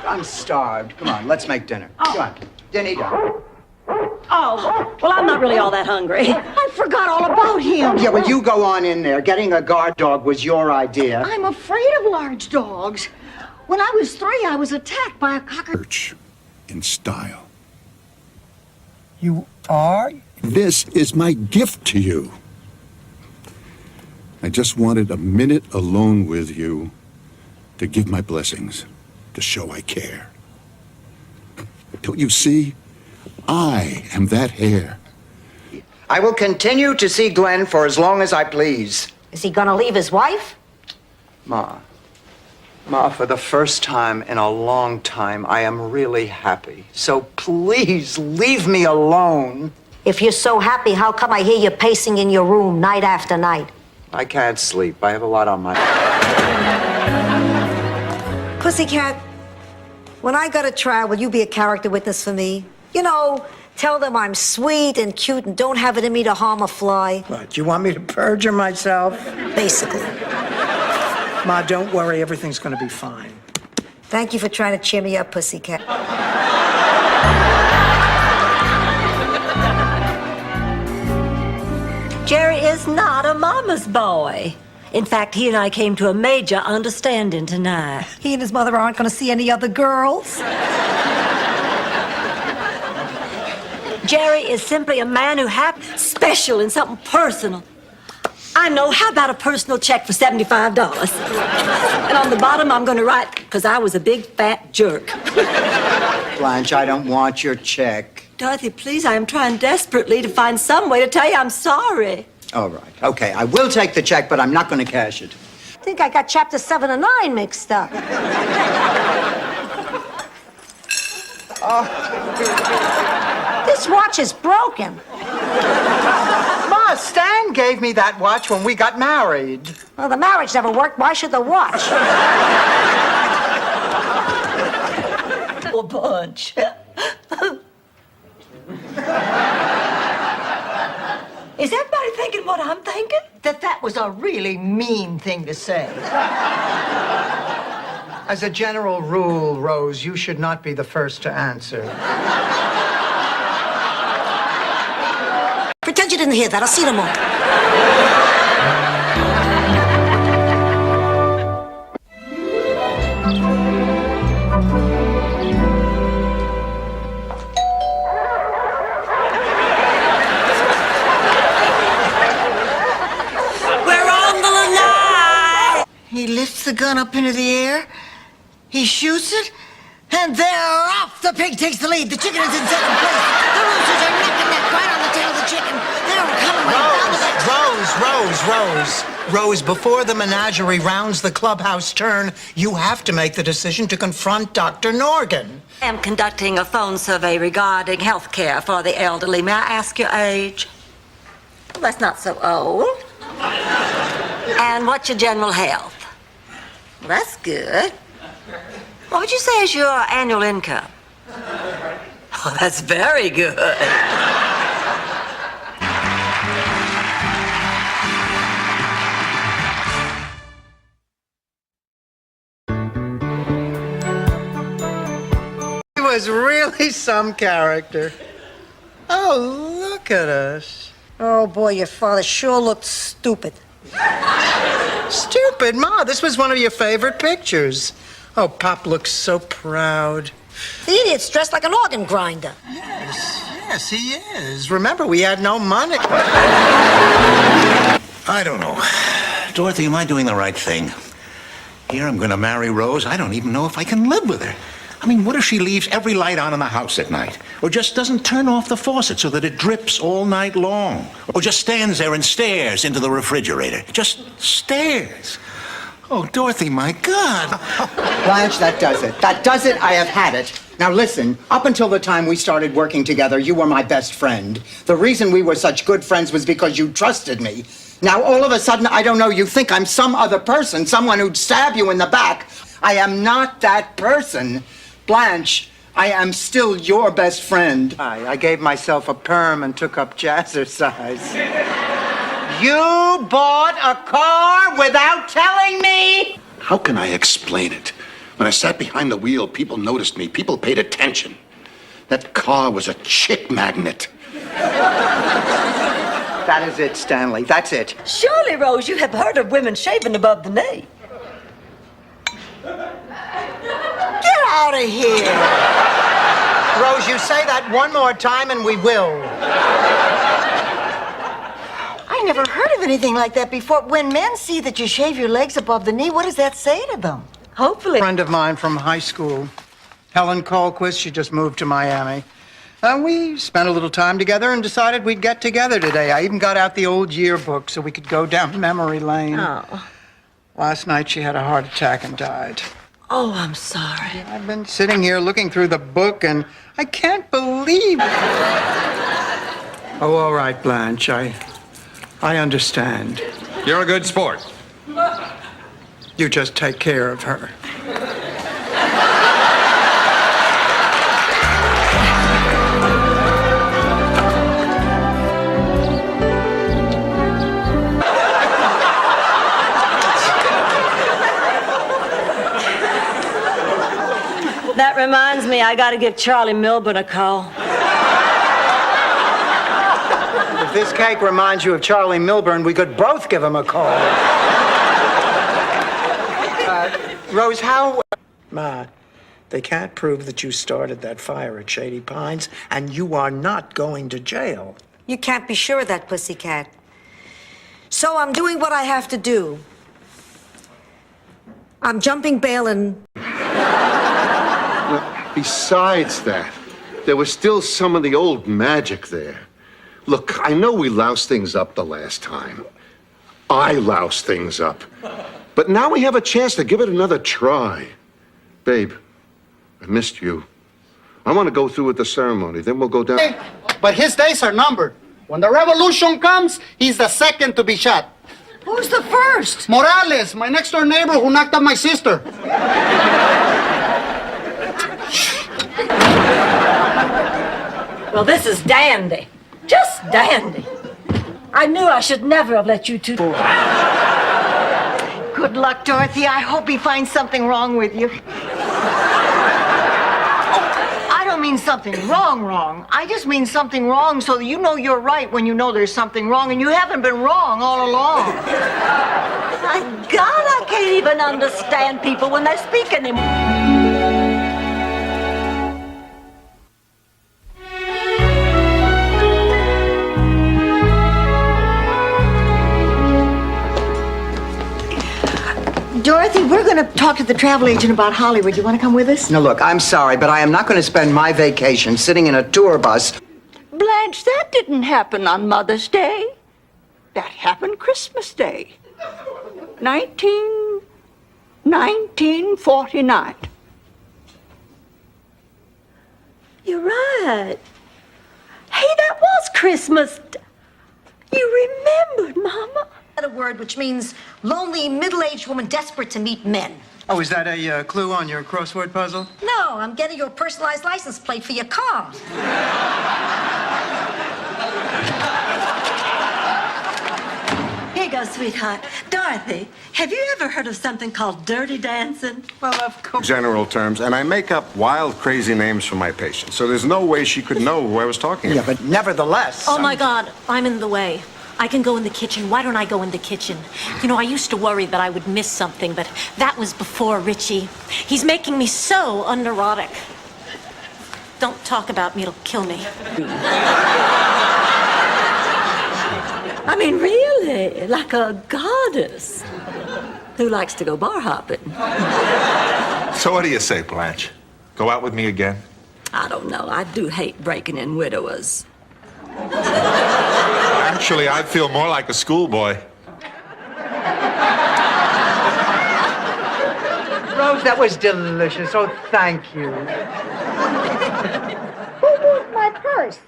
I'm starved. Come on, let's make dinner. Come on. Dinny done. Oh, well, I'm not really all that hungry. I forgot all about him. Yeah, well, you go on in there. Getting a guard dog was your idea. I'm afraid of large dogs. When I was 3, I was attacked by a cocker... In style. You are? This is my gift to you. I just wanted a minute alone with you to give my blessings, to show I care. Don't you see? I am that hair. I will continue to see Glenn for as long as I please. Is he gonna leave his wife? Ma, for the first time in a long time, I am really happy. So please leave me alone. If you're so happy, how come I hear you pacing in your room night after night? I can't sleep. I have a lot on my... Pussycat, when I go to trial, will you be a character witness for me? You know, tell them I'm sweet and cute and don't have it in me to harm a fly. What, you want me to perjure myself? Basically. Ma, don't worry. Everything's gonna be fine. Thank you for trying to cheer me up, Pussycat. Jerry is not a mama's boy. In fact, he and I came to a major understanding tonight. He and his mother aren't going to see any other girls. Jerry is simply a man who happens special in something personal. I know. How about a personal check for $75? And on the bottom, I'm going to write, because I was a big fat jerk. Blanche, I don't want your check. Dorothy, please, I am trying desperately to find some way to tell you I'm sorry. All right. Okay, I will take the check, but I'm not going to cash it. I think I got chapter 7 and 9 mixed up. This watch is broken. Ma, Stan gave me that watch when we got married. Well, the marriage never worked. Why should the watch? A bunch. Is everybody thinking what I'm thinking? That was a really mean thing to say. As a general rule, Rose, you should not be the first to answer. Pretend you didn't hear that. I'll see you tomorrow. He lifts the gun up into the air, he shoots it, and they're off! The pig takes the lead. The chicken is in second place. The roosters are neck and neck right on the tail of the chicken. They're coming right down the back. Rose, before the menagerie rounds the clubhouse turn, you have to make the decision to confront Dr. Norgan. I am conducting a phone survey regarding health care for the elderly. May I ask your age? Well, that's not so old. And what's your general health? Well, that's good. What would you say is your annual income? Oh, that's very good. He was really some character. Oh, look at us. Oh, boy, your father sure looked stupid. Stupid, Ma. This was one of your favorite pictures. Oh, Pop looks so proud. The idiot's dressed like an organ grinder. Yes, he is. Remember, we had no money. I don't know. Dorothy, am I doing the right thing? Here I'm going to marry Rose. I don't even know if I can live with her. I mean, what if she leaves every light on in the house at night? Or just doesn't turn off the faucet so that it drips all night long? Or just stands there and stares into the refrigerator? Just stares. Oh, Dorothy, my God. Blanche, that does it. That does it. I have had it. Now listen, up until the time we started working together, you were my best friend. The reason we were such good friends was because you trusted me. Now all of a sudden, I don't know, you think I'm some other person, someone who'd stab you in the back. I am not that person. Blanche, I am still your best friend. I gave myself a perm and took up jazzercise. You bought a car without telling me? How can I explain it? When I sat behind the wheel, people noticed me. People paid attention. That car was a chick magnet. That is it, Stanley. That's it. Surely, Rose, you have heard of women shaving above the knee. Get out of here. Rose, you say that one more time and we will. I never heard of anything like that before. When men see that you shave your legs above the knee, what does that say to them? Hopefully. A friend of mine from high school, Helen Colquist, she just moved to Miami. And we spent a little time together and decided we'd get together today. I even got out the old yearbook so we could go down memory lane. Oh. Last night she had a heart attack and died. Oh, I'm sorry. I've been sitting here looking through the book and I can't believe it. Oh, all right, Blanche. I understand. You're a good sport. You just take care of her. That reminds me, I gotta give Charlie Milburn a call. If this cake reminds you of Charlie Milburn, we could both give him a call. Rose, how... Ma, they can't prove that you started that fire at Shady Pines, and you are not going to jail. You can't be sure of that, pussycat. So I'm doing what I have to do. I'm jumping bail and... Besides that, there was still some of the old magic there. Look, I know we loused things up the last time. I loused things up. But now we have a chance to give it another try. Babe, I missed you. I want to go through with the ceremony, then we'll go down. But his days are numbered. When the revolution comes, he's the second to be shot. Who's the first? Morales, my next door neighbor who knocked up my sister. Well, this is dandy. Just dandy. I knew I should never have let you two... Good luck, Dorothy. I hope he finds something wrong with you. I don't mean something wrong. I just mean something wrong so that you know you're right when you know there's something wrong, and you haven't been wrong all along. My God, I can't even understand people when they speak anymore. Dorothy, we're going to talk to the travel agent about Hollywood. You want to come with us? Now look, I'm sorry, but I am not going to spend my vacation sitting in a tour bus. Blanche, that didn't happen on Mother's Day. That happened Christmas Day. 1949. You're right. Hey, that was Christmas. You remembered, Mama. A word which means lonely, middle-aged woman desperate to meet men. Oh, is that a clue on your crossword puzzle? No, I'm getting you a personalized license plate for your car. Here you go, sweetheart. Dorothy, have you ever heard of something called dirty dancing? Well, of course. General terms, and I make up wild, crazy names for my patients, so there's no way she could know who I was talking Yeah, about. but nevertheless. Oh, my God, I'm in the way. I can go in the kitchen. Why don't I go in the kitchen? You know, I used to worry that I would miss something, but that was before Richie. He's making me so unerotic. Don't talk about me, it'll kill me. I mean, really, like a goddess who likes to go bar hopping. So what do you say, Blanche? Go out with me again? I don't know. I do hate breaking in widowers. Actually, I feel more like a schoolboy. Rose, that was delicious. Oh, thank you. Who moved my purse?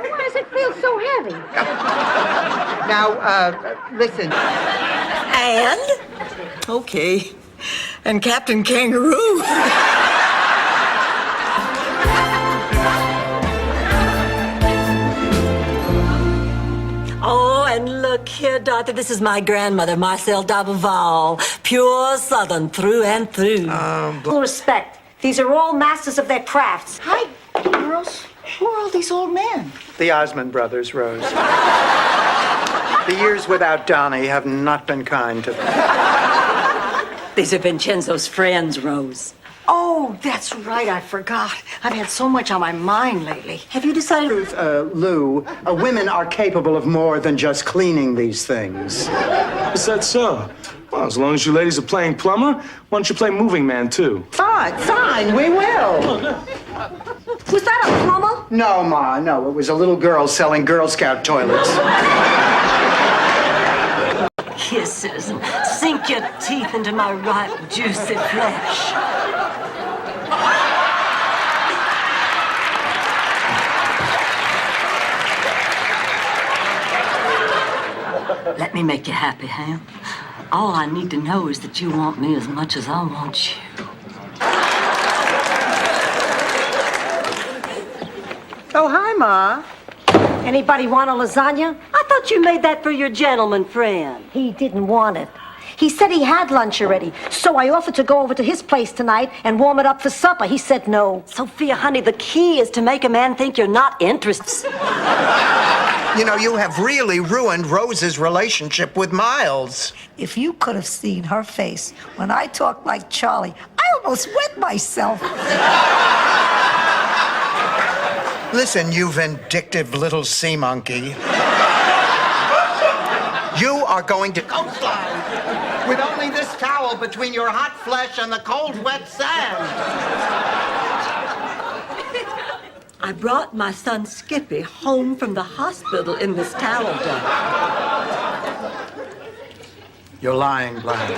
Why does it feel so heavy? Now, listen. And? Okay. And Captain Kangaroo. Oh, and look here, Dorothy, this is my grandmother, Marcel d'Aberval. Pure Southern through and through. Full respect. These are all masters of their crafts. Hi, girls. Who are all these old men? The Osmond brothers, Rose. The years without Donnie have not been kind to them. These are Vincenzo's friends, Rose. Oh, that's right. I forgot. I've had so much on my mind lately. Have you decided? Lou, women are capable of more than just cleaning these things. Is that so? Well, as long as you ladies are playing plumber, why don't you play moving man, too? Fine, we will. Was that a plumber? No, Ma, no. It was a little girl selling Girl Scout toilets. Kisses and sink your teeth into my ripe, juicy flesh. Let me make you happy, Ham. All I need to know is that you want me as much as I want you. Oh, hi, Ma. Anybody want a lasagna? I thought you made that for your gentleman friend. He didn't want it. He said he had lunch already, so I offered to go over to his place tonight and warm it up for supper. He said no. Sophia, honey, the key is to make a man think you're not interested. You know, you have really ruined Rose's relationship with Miles. If you could have seen her face when I talked like Charlie, I almost wet myself. Listen, you vindictive little sea monkey. You are going to coastline with only this towel between your hot flesh and the cold, wet sand. I brought my son Skippy home from the hospital in this towel dump. You're lying, Blanche.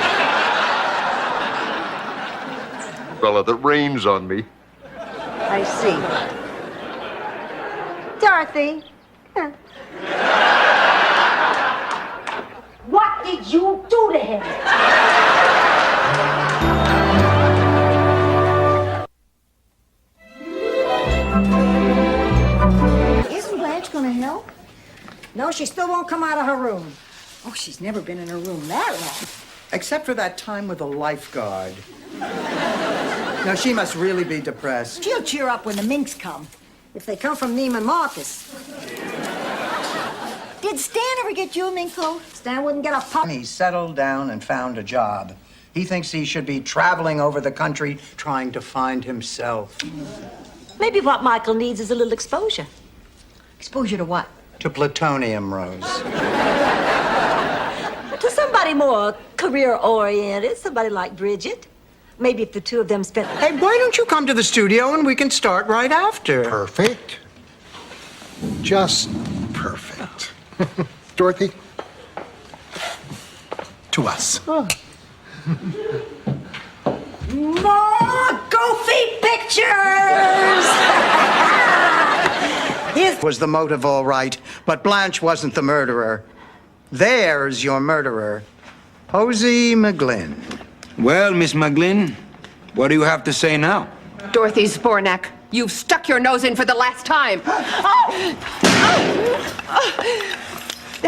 Fella that rains on me. I see. Dorothy. What did you do to him? Isn't Blanche going to help? No, she still won't come out of her room. Oh, she's never been in her room that long. Except for that time with the lifeguard. Now, she must really be depressed. She'll cheer up when the minks come. If they come from Neiman Marcus. Did Stan ever get you a mink coat? Stan wouldn't get a pup. He settled down and found a job. He thinks he should be traveling over the country trying to find himself. Maybe what Michael needs is a little exposure. Exposure to what? To plutonium, Rose. To somebody more career-oriented, somebody like Bridget. Maybe if the two of them spent... Hey, why don't you come to the studio and we can start right after? Perfect. Just perfect. Dorothy? To us. Oh. More goofy pictures! Was the motive all right, but Blanche wasn't the murderer. There's your murderer, Posey McGlynn. Well, Miss McGlynn, what do you have to say now? Dorothy Spornak, you've stuck your nose in for the last time.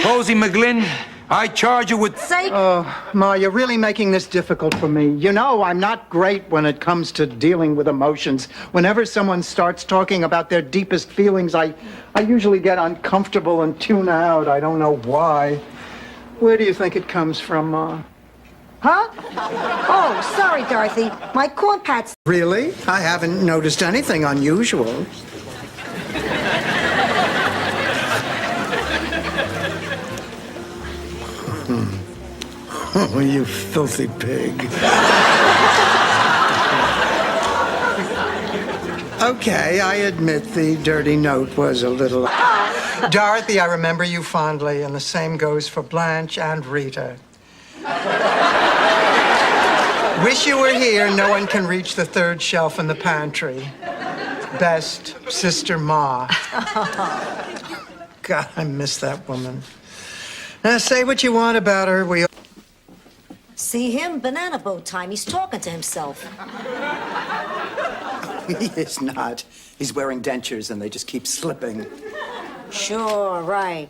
Posey McGlynn, I charge you with... Oh, Ma, you're really making this difficult for me. You know, I'm not great when it comes to dealing with emotions. Whenever someone starts talking about their deepest feelings, I usually get uncomfortable and tune out. I don't know why. Where do you think it comes from, Ma? Huh? Oh, sorry, Dorothy. My corn pat's... Really? I haven't noticed anything unusual. Oh, you filthy pig. Okay, I admit the dirty note was a little... Dorothy, I remember you fondly, and the same goes for Blanche and Rita. Wish you were here. No one can reach the third shelf in the pantry. Best, Sister Ma. God, I miss that woman. Now, say what you want about her. We... See him? Banana boat time. He's talking to himself. He is not. He's wearing dentures, and they just keep slipping. Sure, right.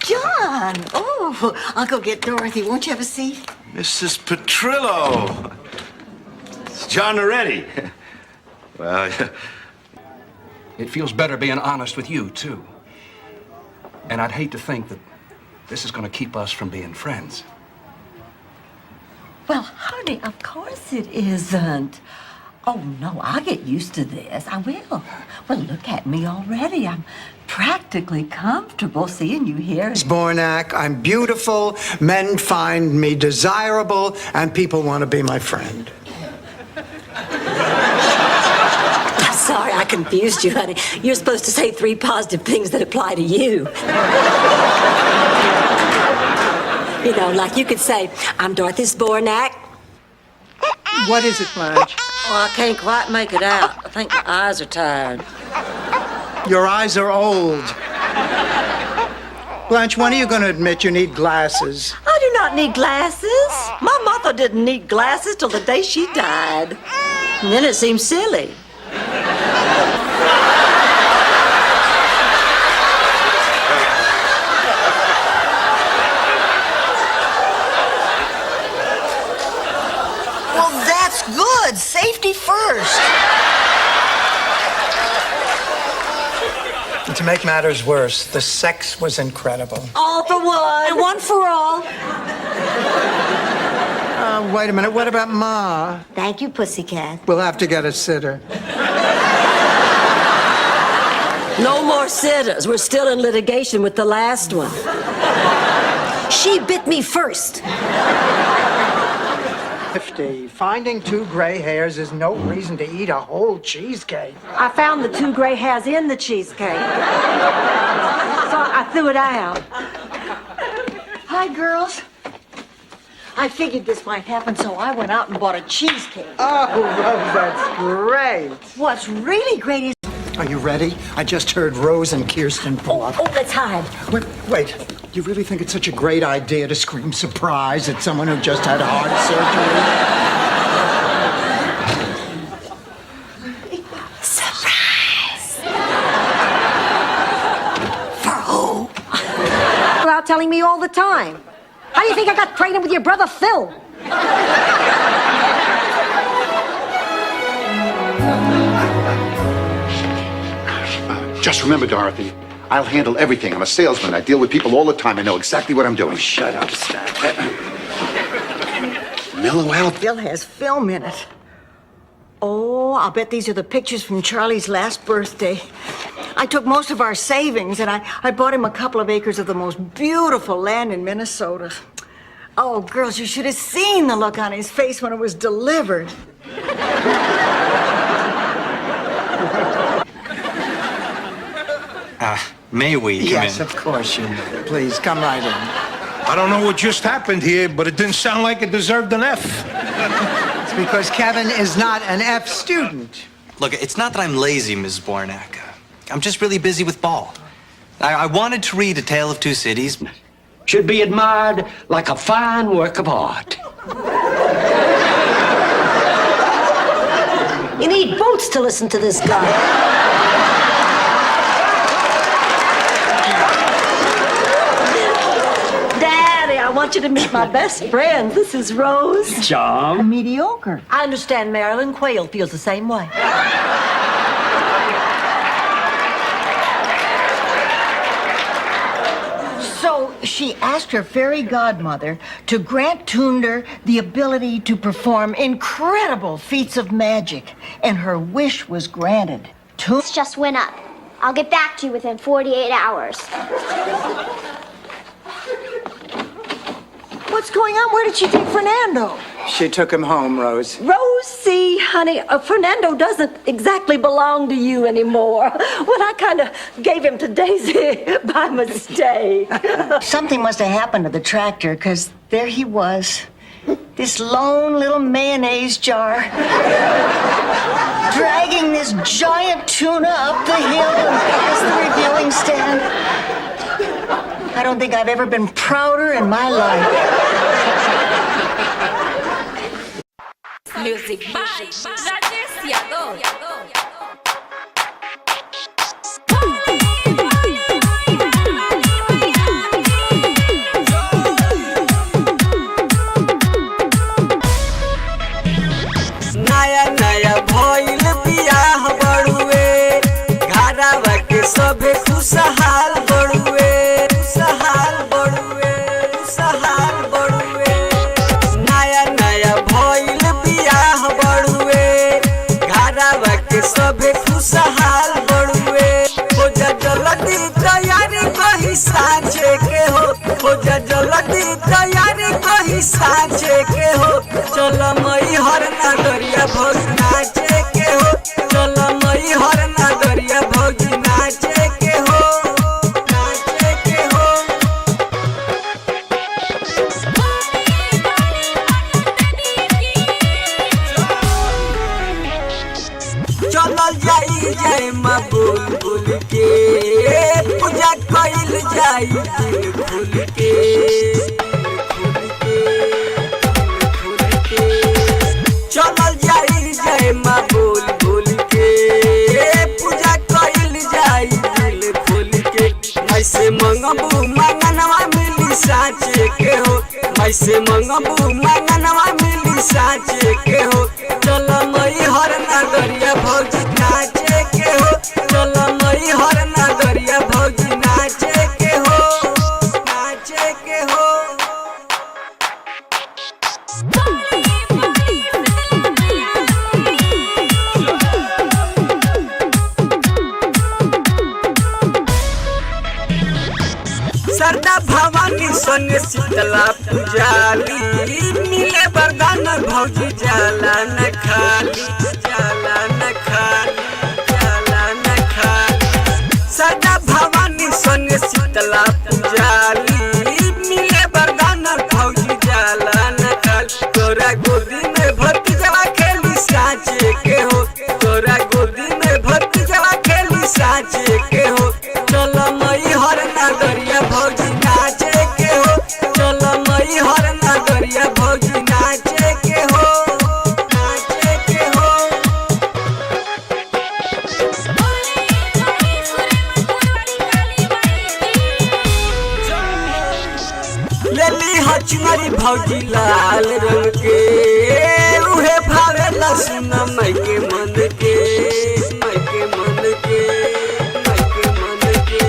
John! Oh, I'll go get Dorothy. Won't you have a seat? Mrs. Petrillo. It's John Noretti. Well, it feels better being honest with you, too. And I'd hate to think that this is going to keep us from being friends. Well, honey, of course it isn't. Oh, no, I'll get used to this. I will. Well, look at me already. I'm practically comfortable seeing you here. Spornak, I'm beautiful, men find me desirable, and people want to be my friend. I'm sorry I confused you, honey. You're supposed to say 3 positive things that apply to you. You know, like you could say, I'm Dorothy Spornak. What is it, Blanche? Oh, I can't quite make it out. I think my eyes are tired. Your eyes are old. Blanche, when are you going to admit you need glasses? I do not need glasses. My mother didn't need glasses till the day she died. And then it seems silly. Well, that's good. Safety first. And to make matters worse, the sex was incredible. All for one. And one for all. Wait a minute, what about Ma? Thank you, pussycat. We'll have to get a sitter. No more sitters. We're still in litigation with the last one. She bit me first. 50. Finding 2 gray hairs is no reason to eat a whole cheesecake. I found the 2 gray hairs in the cheesecake. So I threw it out. Hi, girls. I figured this might happen, so I went out and bought a cheesecake. Oh, Rose, that's great. What's really great is... Are you ready? I just heard Rose and Kirsten pull up. Oh, let's hide. Wait. You really think it's such a great idea to scream surprise at someone who just had heart surgery? Surprise! For who? You're out telling me all the time. How do you think I got pregnant with your brother Phil? Just remember, Dorothy, I'll handle everything. I'm a salesman. I deal with people all the time. I know exactly what I'm doing. Shut up, Stat. Mellow out. Bill has film in it. Oh, I'll bet these are the pictures from Charlie's last birthday. I took most of our savings, and I bought him a couple of acres of the most beautiful land in Minnesota. Oh, girls, you should have seen the look on his face when it was delivered. May we come Yes, in? of course you may. Please, come right in. I don't know what just happened here, but it didn't sound like it deserved an F. It's because Kevin is not an F student. Look, it's not that I'm lazy, Ms. Bornak. I'm just really busy with ball. I wanted to read A Tale of Two Cities. Should be admired like a fine work of art. You need boots to listen to this guy. Daddy, I want you to meet my best friend. This is Rose. Charm. Mediocre. I understand Marilyn Quayle feels the same way. So she asked her fairy godmother to grant Tunder the ability to perform incredible feats of magic, and her wish was granted. This just went up. I'll get back to you within 48 hours. What's going on? Where did she take Fernando? She took him home, Rose. Rosie, honey, Fernando doesn't exactly belong to you anymore. Well, I kind of gave him to Daisy by mistake. Something must have happened to the tractor, because there he was. This lone little mayonnaise jar. Dragging this giant tuna up the hill and past the reviewing stand. I don't think I've ever been prouder in my life. Music by Rajesh Yadav. नया नया भइल बियाह बड़ुए घरवा के सभे खुशहाल बड़ुए खुशहाल बड़ुए खुशहाल बड़ुए नया नया भइल बियाह बड़ुए घरवा के सभे खुशहाल बड़ुए हो जा जल्दी तैयारी कहीं साँचे के हो जा जल्दी तैयारी कहीं साँचे के हो चल मई हर नगरिया भोज नाचे के हो चल मई हर नगरिया भोज नाचे के हो नाचे के हो चलल जाई जय माँ बोल बोल के पूजा कइल जाई दिल खुल के चलल जाई जय माँ बोल बोल के पूजा कइल जाई दिल खोल के ऐसे मंगबू मंगनवा मिली साँचे के हो ऐसे मंगबू मंगनवा मिली साँचे के हो चल मई हर नगरिया भौजी नाचे के हो चल मई हर नगरिया भौजी नाचे के हो नाचे के हो सरदा भवानी संग शीतला पुजाली मिले वरदान भौजी जाला न खाली जाला न खाली जाला न खाली सरदा भवानी संग शीतला पुजाली मिले वरदान भौजी जाला न खाली तोरा गोदी में भर्ती जवा खेली साँचे के हो तोरा गोदी में भर्ती जवा खेली साँचे के हो चल मई हर नगरिया भौजी नाचे के हो चल मई हर नगरिया भौजी नाचे के हो नाचे के हो लेली हचुनरी भौजी लाल रंग के उहे भावे लसुन मई के मन के मई के मन के मई के मन के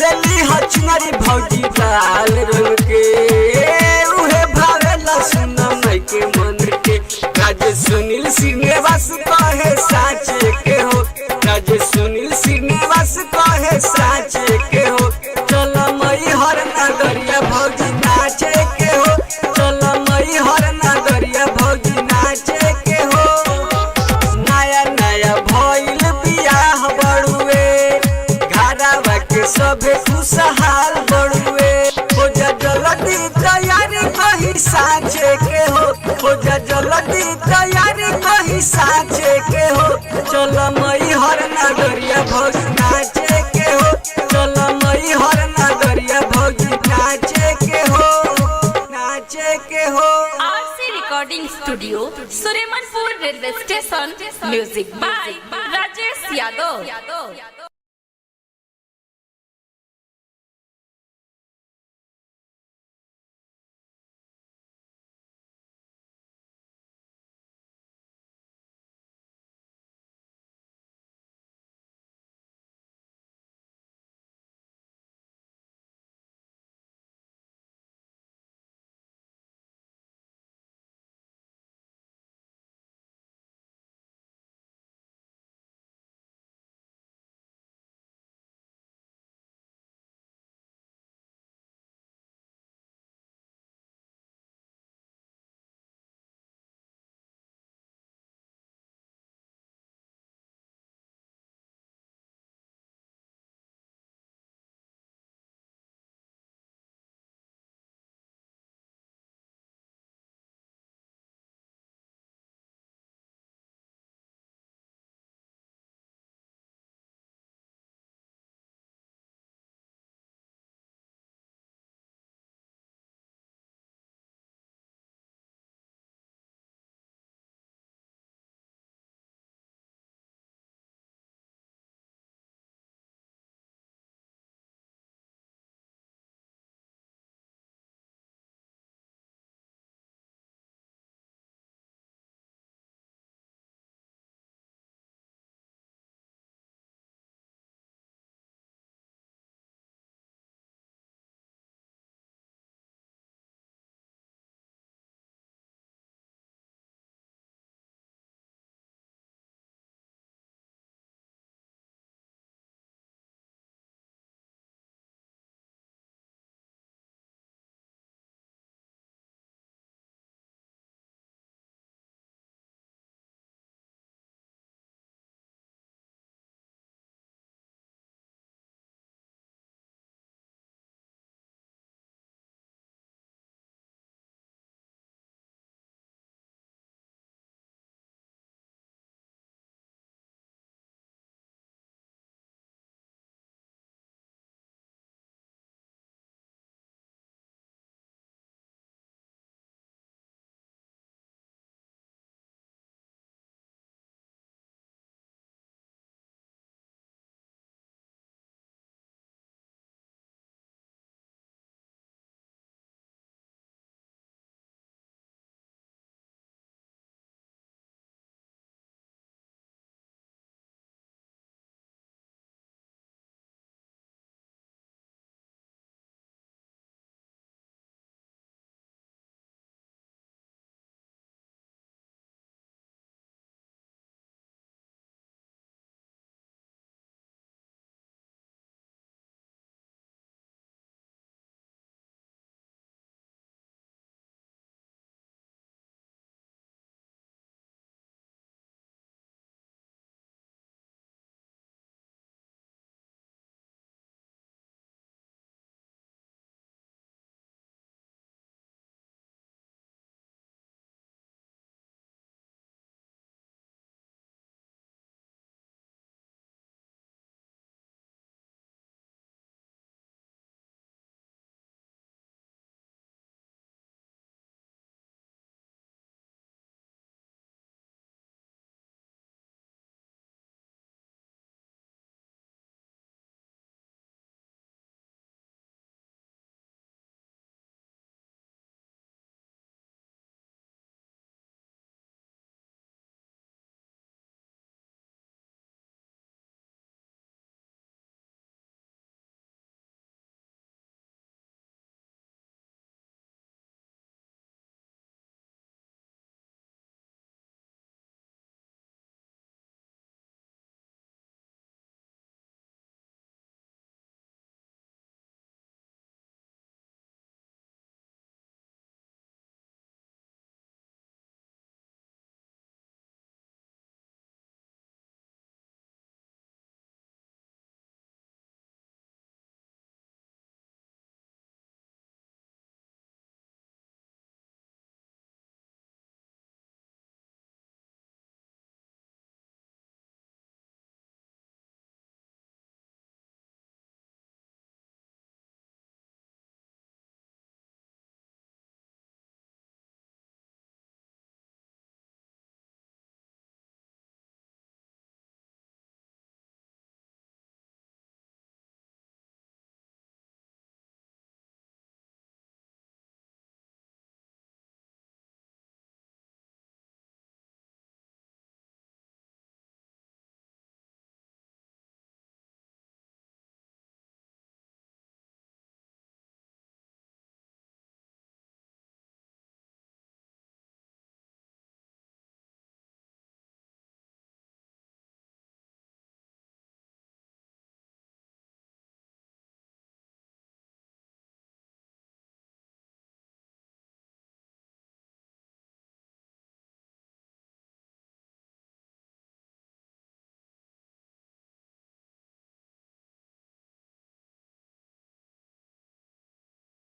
लेली हचुनरी भौजी लाल रंग के उहे भावे लसुन मई के मन के राजे सुनील श्रीनिवास कहे साँचे के हो राजे सुनील श्रीनिवास कहे साँचे के हो चल मई हर नगरिया भौजी नाचे के हो चल मई हर नगरिया भौजी नाचे के हो नया नया भइल बियाह बड़ुए घर कहीं साँचे के हो जा जल्दी तैयारी कहीं साँचे के हो चल मई हर नगरिया भौजी नाचे के हो चल मई हर नगरिया भौजी नाचे के हो नाचे के हो RC Recording Studio, Suremanpur Railway Station. Music by Rajesh Yadav.